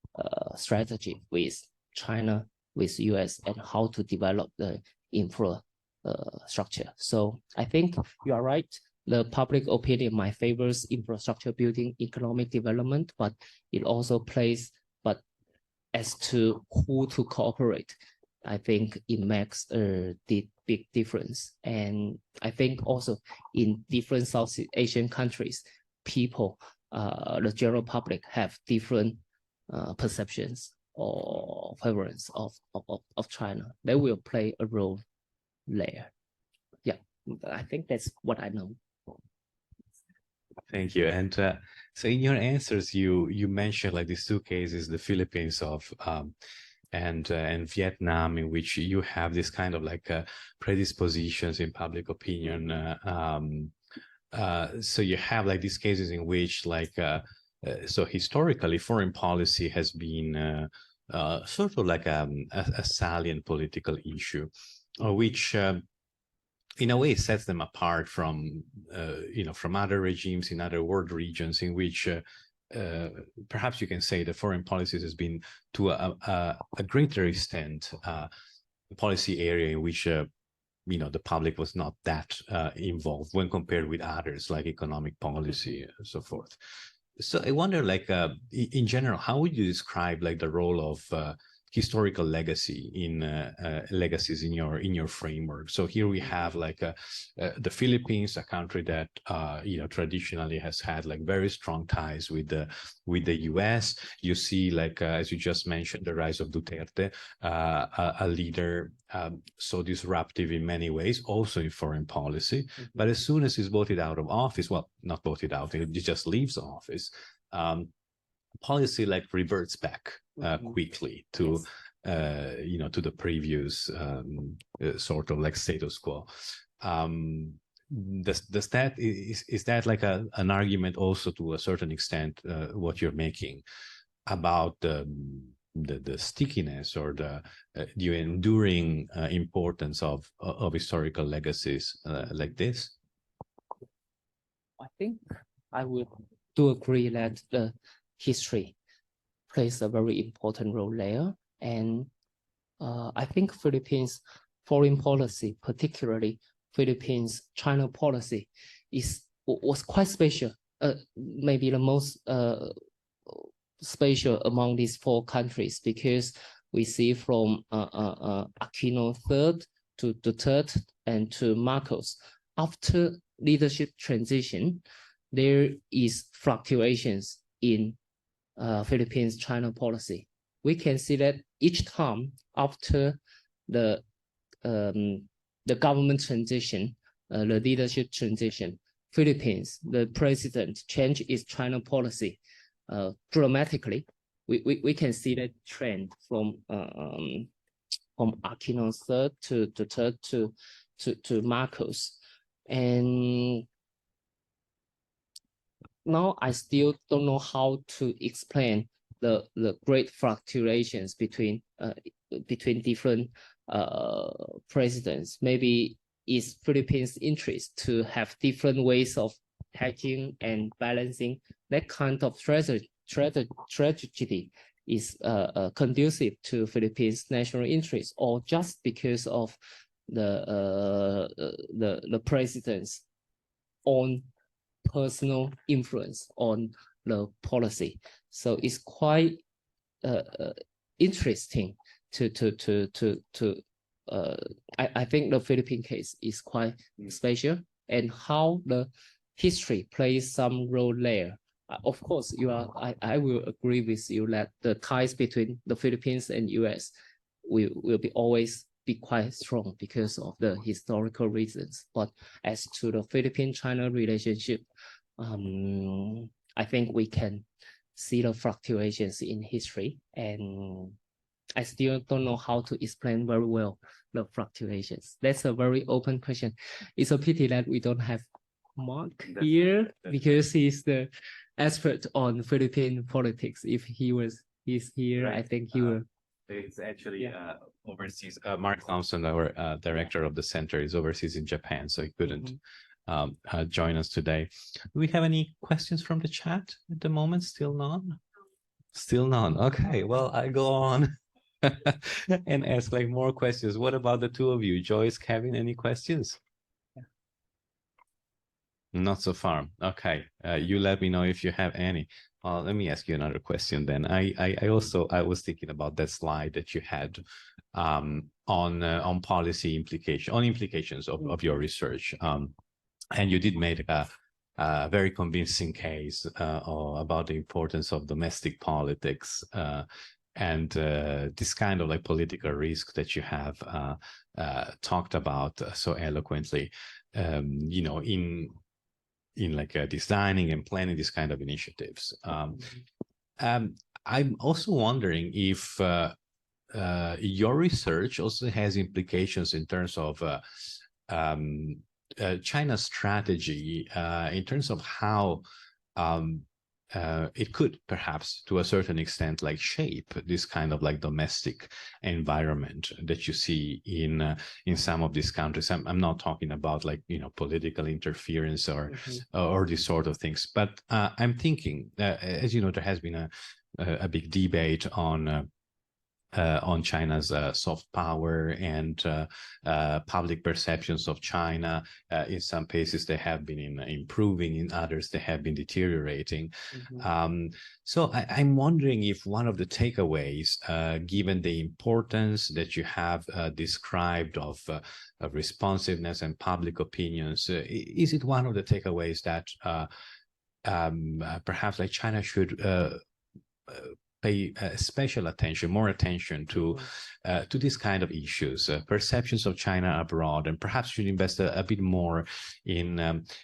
strategy with China, with US, and how to develop the infrastructure. So I think you are right. The public opinion might favors infrastructure building, economic development, but it also plays, but as to who to cooperate, I think it makes a big difference. And I think also in different South Asian countries, people, the general public have different perceptions or preference of China. They will play a role there. Yeah, I think that's what I know. Thank you. And so in your answers, you mentioned like these two cases, the Philippines and Vietnam, in which you have this kind of like predispositions in public opinion. So you have like these cases in which like so historically foreign policy has been sort of like a salient political issue, which in a way sets them apart from from other regimes in other world regions, in which perhaps you can say that foreign policy has been to a greater extent a policy area in which the public was not that involved when compared with others like economic policy and so forth. So I wonder, like in general, how would you describe like the role of historical legacy in legacies in your framework. So here we have like the Philippines, a country that traditionally has had like very strong ties with the US. You see, like as you just mentioned, the rise of Duterte, a leader so disruptive in many ways, also in foreign policy. But as soon as he's voted out of office, well, not voted out, he just leaves office. Policy like reverts back quickly to to the previous sort of like status quo. Does that is that like an argument also to a certain extent what you're making about the stickiness or the enduring importance of historical legacies like this? I think I would do agree that the history plays a very important role there. And I think Philippines foreign policy, particularly Philippines-China policy, was quite special. Maybe the most special among these four countries, because we see from Aquino III to Duterte and to Marcos, after leadership transition, there is fluctuations in Philippines-China policy. We can see that each time after the government transition, the leadership transition, Philippines, the president changed its China policy dramatically. We can see that trend from Aquino III to Duterte to Marcos. And now I still don't know how to explain the great fluctuations between different presidents. Maybe it's Philippines' interest to have different ways of hedging and balancing. That kind of tragedy is conducive to Philippines' national interest, or just because of the president's own personal influence on the policy. So it's quite interesting I think the Philippine case is quite special, and how the history plays some role there. Of course, I will agree with you that the ties between the Philippines and US will always be quite strong because of the historical reasons. But as to the Philippine-China relationship, I think we can see the fluctuations in history, and I still don't know how to explain very well the fluctuations. That's a very open question. It's a pity that we don't have Mark here, because he's the expert on Philippine politics. If he's here, right. I think he will. It's actually overseas. Mark Thompson, our director of the center, is overseas in Japan, so he couldn't join us today. Do we have any questions from the chat at the moment? Still none? Still none. Okay, well, I go on and ask like more questions. What about the two of you? Joyce, Kevin, any questions? Not so far. Okay, you let me know if you have any. Let me ask you another question then. I was thinking about that slide that you had on policy implications of your research, and you did make a very convincing case about the importance of domestic politics and this kind of like political risk that you have talked about so eloquently, in like designing and planning this kind of initiatives. I'm also wondering if your research also has implications in terms of China's strategy, in terms of how it could perhaps to a certain extent like shape this kind of like domestic environment that you see in some of these countries. I'm not talking about like political interference or these sort of things, but I'm thinking as you know, there has been a big debate on on China's soft power and public perceptions of China. In some cases, they have been improving. In others, they have been deteriorating. So I'm wondering if one of the takeaways, given the importance that you have described of responsiveness and public opinions, is it one of the takeaways that perhaps like China should pay special attention, more attention to this kind of issues, perceptions of China abroad, and perhaps should invest a bit more in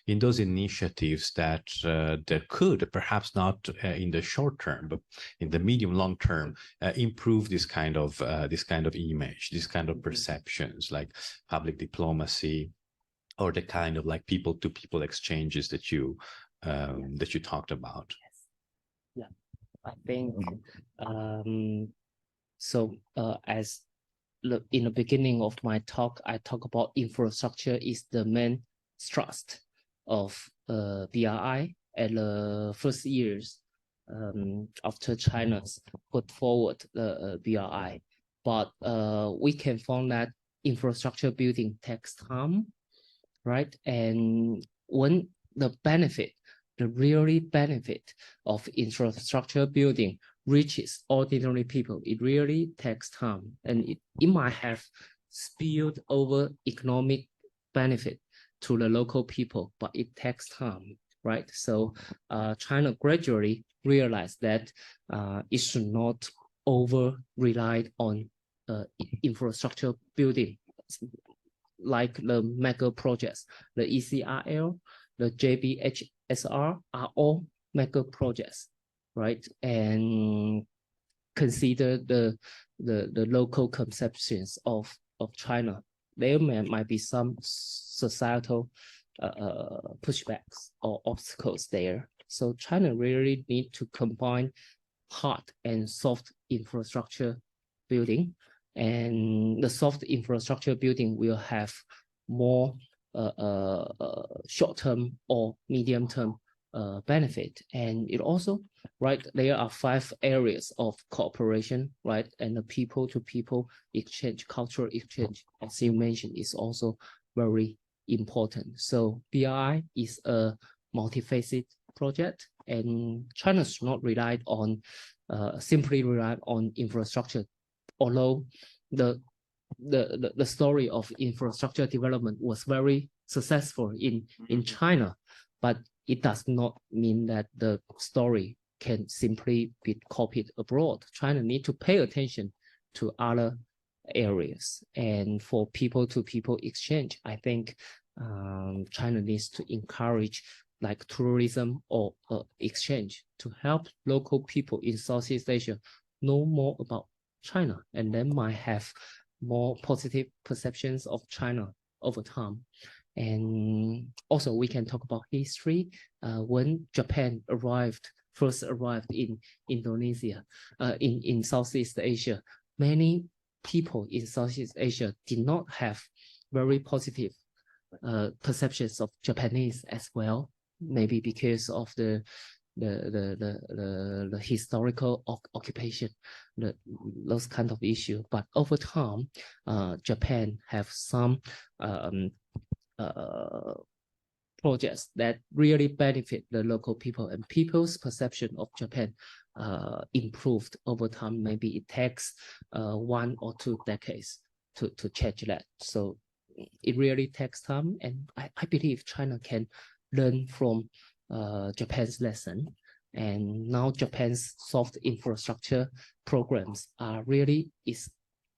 those initiatives that that could, perhaps not in the short term, but in the medium long term, improve this kind of image, this kind of perceptions, like public diplomacy, or the kind of like people-to-people exchanges that you talked about. Yeah. I think as in the beginning of my talk, I talk about infrastructure is the main thrust of BRI at the first years after China's put forward the BRI. But we can find that infrastructure building takes time, right? And when the really benefit of infrastructure building reaches ordinary people, it really takes time, and it might have spilled over economic benefit to the local people, but it takes time, right? So China gradually realized that it should not over rely on infrastructure building, like the mega projects, the ECRL, the JBHSR are all mega projects, right? And consider the local conceptions of China. There might be some societal pushbacks or obstacles there. So China really need to combine hard and soft infrastructure building, and the soft infrastructure building will have more short-term or medium-term benefit. And it also, right, there are 5 areas of cooperation, right? And the people-to-people exchange, cultural exchange, as you mentioned, is also very important. So BRI is a multifaceted project, and China should not rely on simply rely on infrastructure, although the story of infrastructure development was very successful in China, but it does not mean that the story can simply be copied abroad. China need to pay attention to other areas. And for people-to-people exchange, I think China needs to encourage like tourism or exchange to help local people in Southeast Asia know more about China, and then might have more positive perceptions of China over time. And also we can talk about history. When Japan first arrived in Indonesia, in Southeast Asia, many people in Southeast Asia did not have very positive perceptions of Japanese as well, maybe because of the historical occupation, those kind of issue. But over time, Japan have some projects that really benefit the local people, and people's perception of Japan improved over time. Maybe it takes 1 or 2 decades to change that. So it really takes time, and I believe China can learn from Japan's lesson. And now Japan's soft infrastructure programs are really its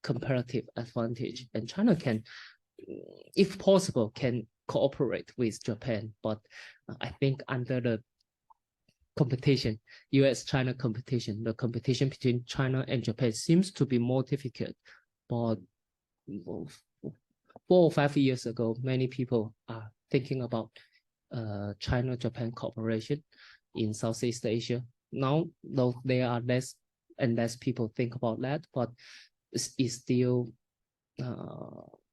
comparative advantage, and China can, if possible, can cooperate with Japan. But I think under the competition, US-China competition, the competition between China and Japan seems to be more difficult. But 4 or 5 years ago, many people are thinking about China-Japan cooperation in Southeast Asia. Now, though there are less and less people think about that, but it's still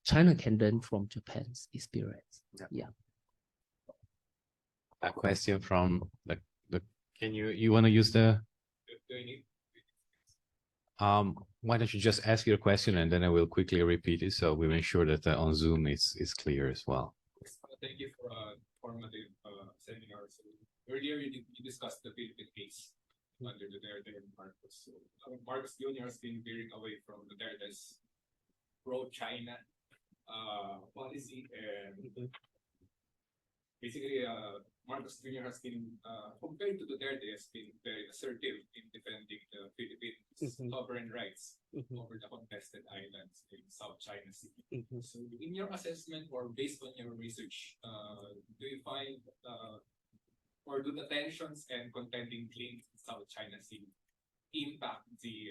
China can learn from Japan's experience. Yeah. A question from the can you want to use the Why don't you just ask your question and then I will quickly repeat it so we make sure that on Zoom it's clear as well. Thank you for a formative seminar. So earlier you discussed the Philippine case under Duterte and Marcos. So Marcos Jr. has been veering away from Duterte's pro-China policy, and basically Marcos Jr. has been, compared to Duterte, has been very assertive in defending the Philippines' sovereign rights over the contested islands in South China Sea. So in your assessment or based on your research, do you find or do the tensions and contending claims in South China Sea impact the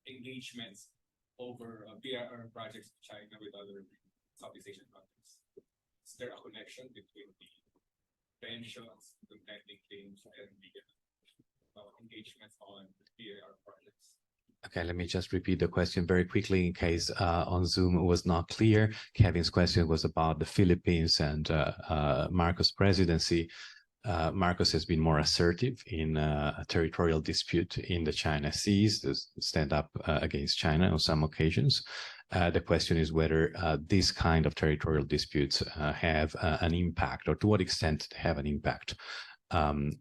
engagements over BRI projects with China with other Southeast Asian countries? Is there a connection between the tensions, contending claims, and the engagements on BRI projects? Okay, let me just repeat the question very quickly in case on Zoom it was not clear. Kevin's question was about the Philippines and Marcos' presidency. Marcos has been more assertive in a territorial dispute in the China Seas, to stand up against China on some occasions. The question is whether this kind of territorial disputes have an impact, or to what extent they have an impact on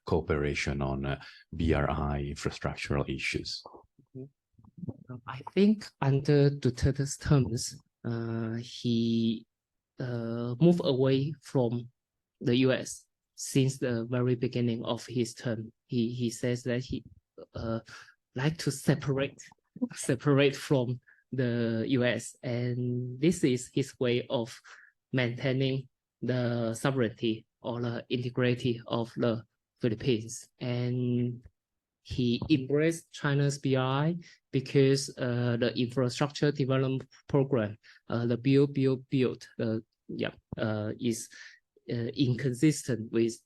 cooperation on BRI infrastructural issues. I think under Duterte's terms, he moved away from the US since the very beginning of his term. He says that he like to separate from the US, and this is his way of maintaining the sovereignty or the integrity of the Philippines. And he embraced China's BRI because the infrastructure development program, the build, is inconsistent with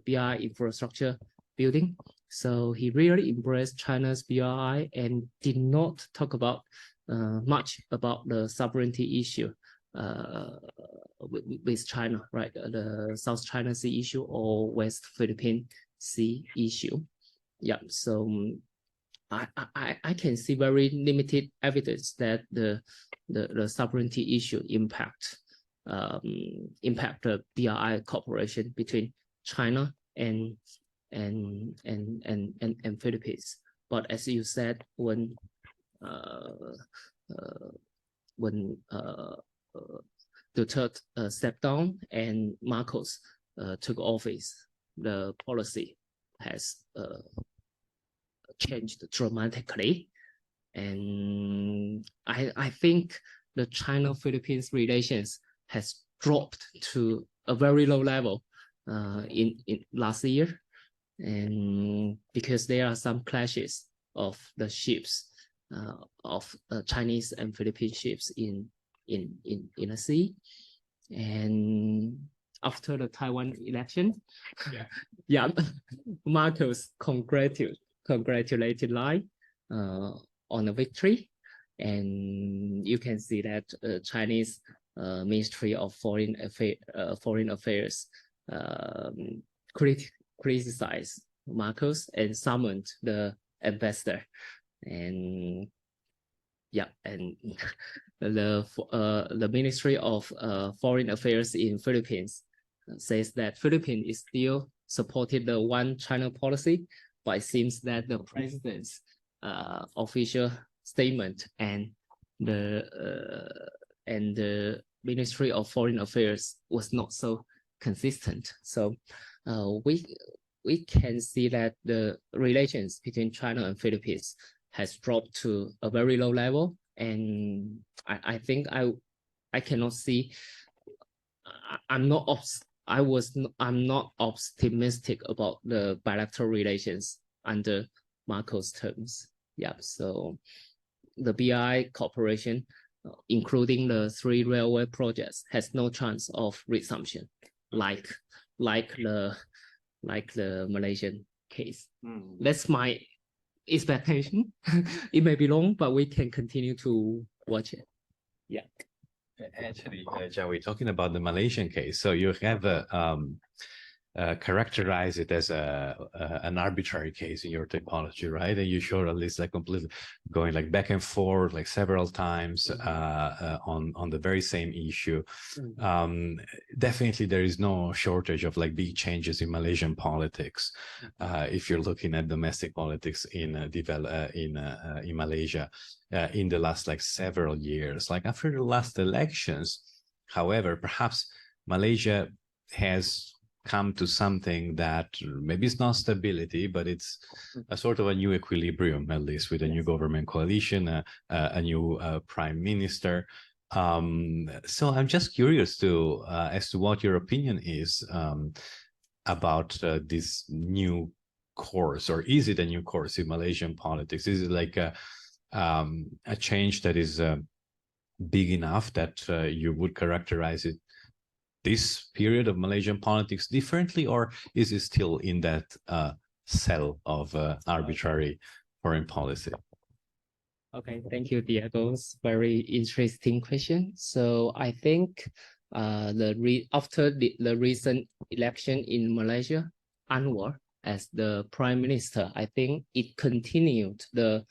BRI infrastructure building. So he really embraced China's BRI and did not talk about much about the sovereignty issue with China, right? The South China Sea issue or West Philippine Sea issue. Yeah, so I can see very limited evidence that the sovereignty issue impact the BRI cooperation between China and Philippines. But as you said, when Duterte stepped down and Marcos took office, the policy has changed dramatically. And I think the China-Philippines relations has dropped to a very low level in last year, and because there are some clashes of the ships of Chinese and Philippine ships in the sea. And after the Taiwan election, Marcos congratulated Lai on the victory, and you can see that Chinese Ministry of Foreign Affairs criticized Marcos and summoned the ambassador, and the Ministry of Foreign Affairs in Philippines says that Philippines is still supported the one China policy, but it seems that the president's official statement and the Ministry of Foreign Affairs was not so consistent. So we can see that the relations between China and Philippines has dropped to a very low level, and I think I cannot see. I'm not optimistic about the bilateral relations under Marcos' terms. Yeah, so the BRI cooperation, including the 3 railway projects, has no chance of resumption, like the Malaysian case. That's my expectation. It may be long, but we can continue to watch it. Yeah. Actually, Joey, talking about the Malaysian case, so you have characterize it as an arbitrary case in your typology, right? And you showed at least like completely going like back and forth like several times on the very same issue. Definitely there is no shortage of like big changes in Malaysian politics. If you're looking at domestic politics in Malaysia in the last like several years, like after the last elections, however, perhaps Malaysia has come to something that maybe it's not stability, but it's a sort of a new equilibrium, at least with a new government coalition, a new prime minister. So I'm just curious as to what your opinion is about this new course, or is it a new course in Malaysian politics? Is it like a change that is big enough that you would characterize it, this period of Malaysian politics, differently, or is it still in that cell of arbitrary foreign policy? Okay, thank you, Diego. Very interesting question. So I think after the recent election in Malaysia, Anwar as the prime minister, I think it continued the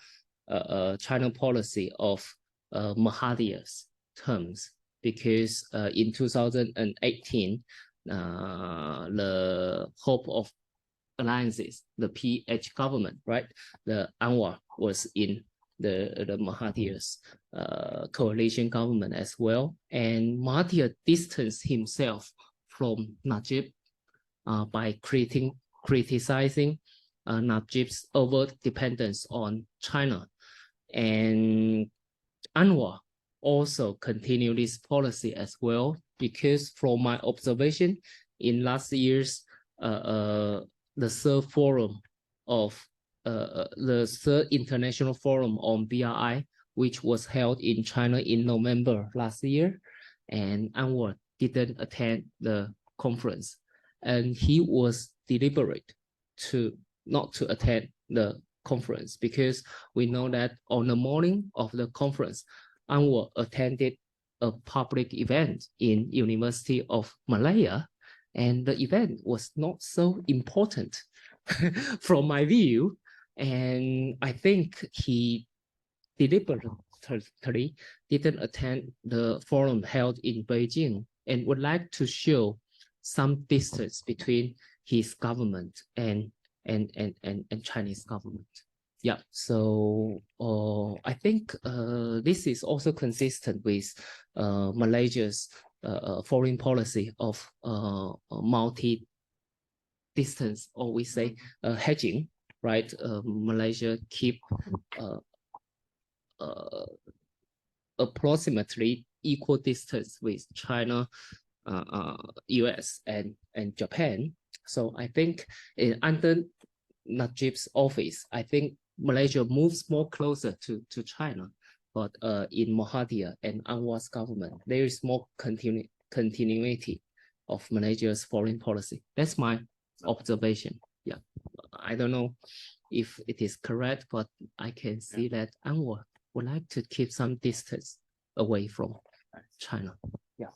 China policy of Mahathir's terms. Because in 2018, the Hope of Alliances, the PH government, right? The Anwar was in the Mahathir's coalition government as well. And Mahathir distanced himself from Najib by criticizing Najib's over-dependence on China. And Anwar also continue this policy as well, because from my observation in last year's the third forum of the third international forum on BRI, which was held in China in November last year, and Anwar didn't attend the conference, and he was deliberate not to attend the conference, because we know that on the morning of the conference, Anwar attended a public event in University of Malaya, and the event was not so important from my view. And I think he deliberately didn't attend the forum held in Beijing, and would like to show some distance between his government and Chinese government. Yeah, so I think this is also consistent with Malaysia's foreign policy of multi-distance, or we say hedging, right? Malaysia keep approximately equal distance with China, US, and Japan. So I think under Najib's office, I think Malaysia moves more closer to China, but in Mahathir and Anwar's government, there is more continuity of Malaysia's foreign policy. That's my observation. Yeah, I don't know if it is correct, but I can see that Anwar would like to keep some distance away from China. Yeah.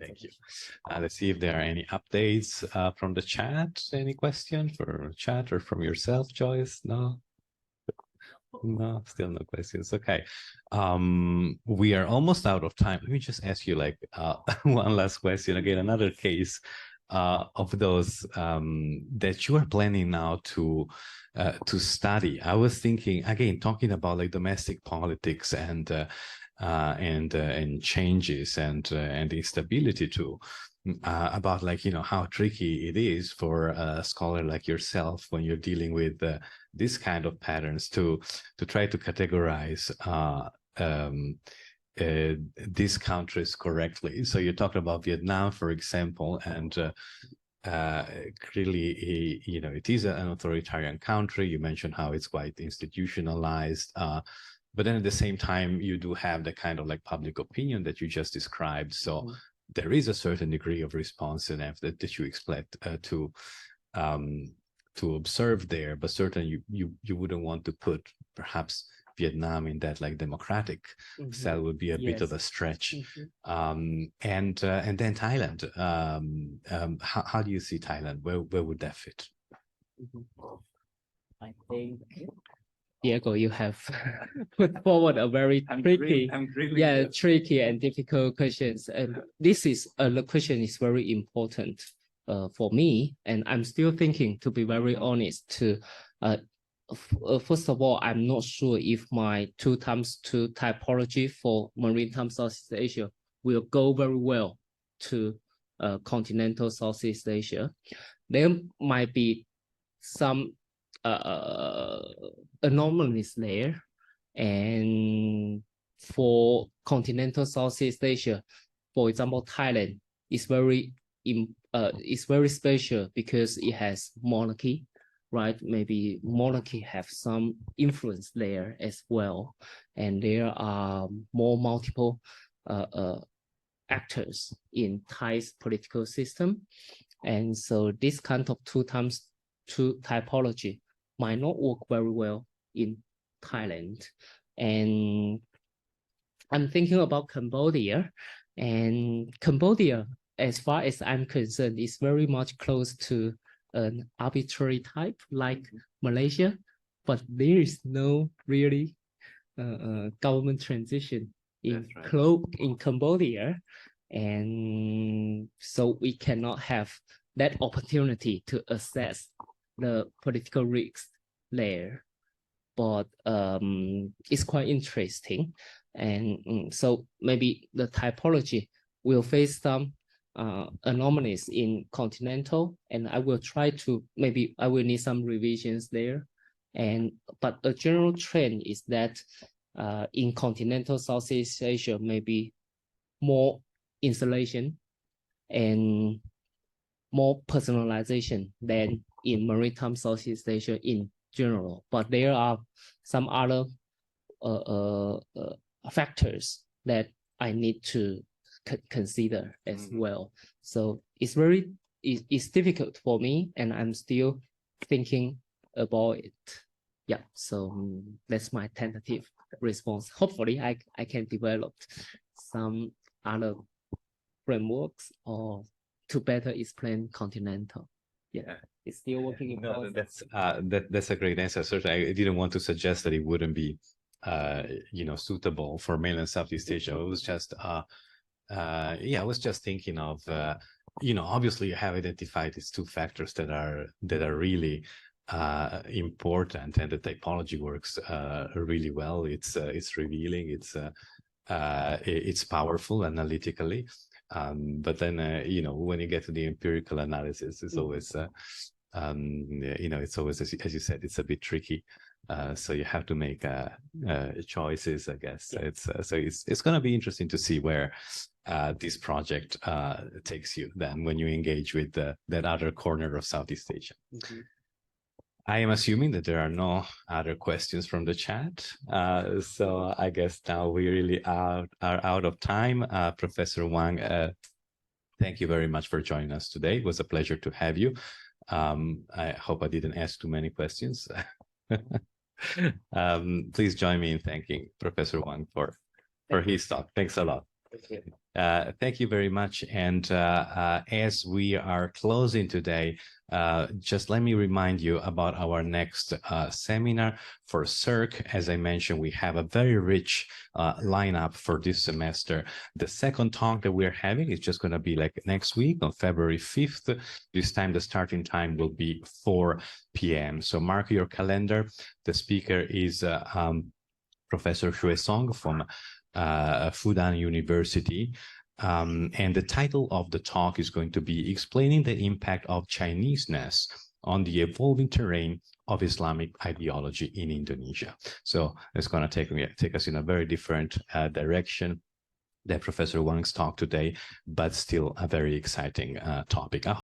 Thank you. Let's see if there are any updates from the chat. Any questions for chat or from yourself, Joyce? No? No, still no questions. Okay. We are almost out of time. Let me just ask you like one last question. Again, another case of those that you are planning now to study. I was thinking, again, talking about like domestic politics and changes and instability too, about like, you know, how tricky it is for a scholar like yourself when you're dealing with this kind of patterns to try to categorize these countries correctly. So you talked about Vietnam, for example, and clearly, you know, it is an authoritarian country. You mentioned how it's quite institutionalized. But then at the same time, you do have the kind of like public opinion that you just described. So there is a certain degree of responsiveness that you expect to observe there, but certainly you wouldn't want to put perhaps Vietnam in that like democratic cell would be a bit of a stretch. And then Thailand. How do you see Thailand? Where would that fit? I think, Diego, you have put forward a very tricky and difficult questions. And this is the question is very important for me, and I'm still thinking, to be very honest, to first of all, I'm not sure if my 2x2 typology for maritime Southeast Asia will go very well to continental Southeast Asia. There might be some anomalies there, and for continental Southeast Asia, for example, Thailand is very special because it has monarchy, right? Maybe monarchy have some influence there as well, and there are more multiple actors in Thai's political system, and so this kind of 2x2 typology might not work very well in Thailand. And I'm thinking about Cambodia, and Cambodia, as far as I'm concerned, is very much close to an arbitrary type like Malaysia, but there is no really government transition in Cambodia, and so we cannot have that opportunity to assess the political risks there. But it's quite interesting, and so maybe the typology will face some anomalies in continental, and I will try to, maybe I will need some revisions there. But a general trend is that in continental Southeast Asia, maybe more insulation and more personalization than in maritime Southeast Asia in general. But there are some other factors that I need to consider as well. So it's difficult for me, and I'm still thinking about it. Yeah, so that's my tentative response. Hopefully I can develop some other frameworks or to better explain continental. Yeah, it's still working in process. That's a great answer. Certainly, I didn't want to suggest that it wouldn't be suitable for mainland Southeast Asia. It was just I was just thinking of obviously you have identified these two factors that are really important, and the typology works really well. It's revealing, it's powerful analytically, but then when you get to the empirical analysis, it's always it's always, as you said, it's a bit tricky. So you have to make choices, I guess. It's going to be interesting to see where this project takes you then when you engage with that other corner of Southeast Asia. I am assuming that there are no other questions from the chat. So I guess now we really are out of time. Professor Wang, thank you very much for joining us today. It was a pleasure to have you. I hope I didn't ask too many questions. Please join me in thanking Professor Wang for his talk. Thanks a lot. Thank you very much. And as we are closing today, just let me remind you about our next seminar for CERC. As I mentioned, we have a very rich lineup for this semester. The second talk that we're having is just going to be like next week on February 5th. This time, the starting time will be 4 p.m. So mark your calendar. The speaker is Professor Xue Song from Fudan University. And the title of the talk is going to be Explaining the Impact of Chineseness on the Evolving Terrain of Islamic Ideology in Indonesia. So it's going to take us in a very different direction than Professor Wang's talk today, but still a very exciting topic.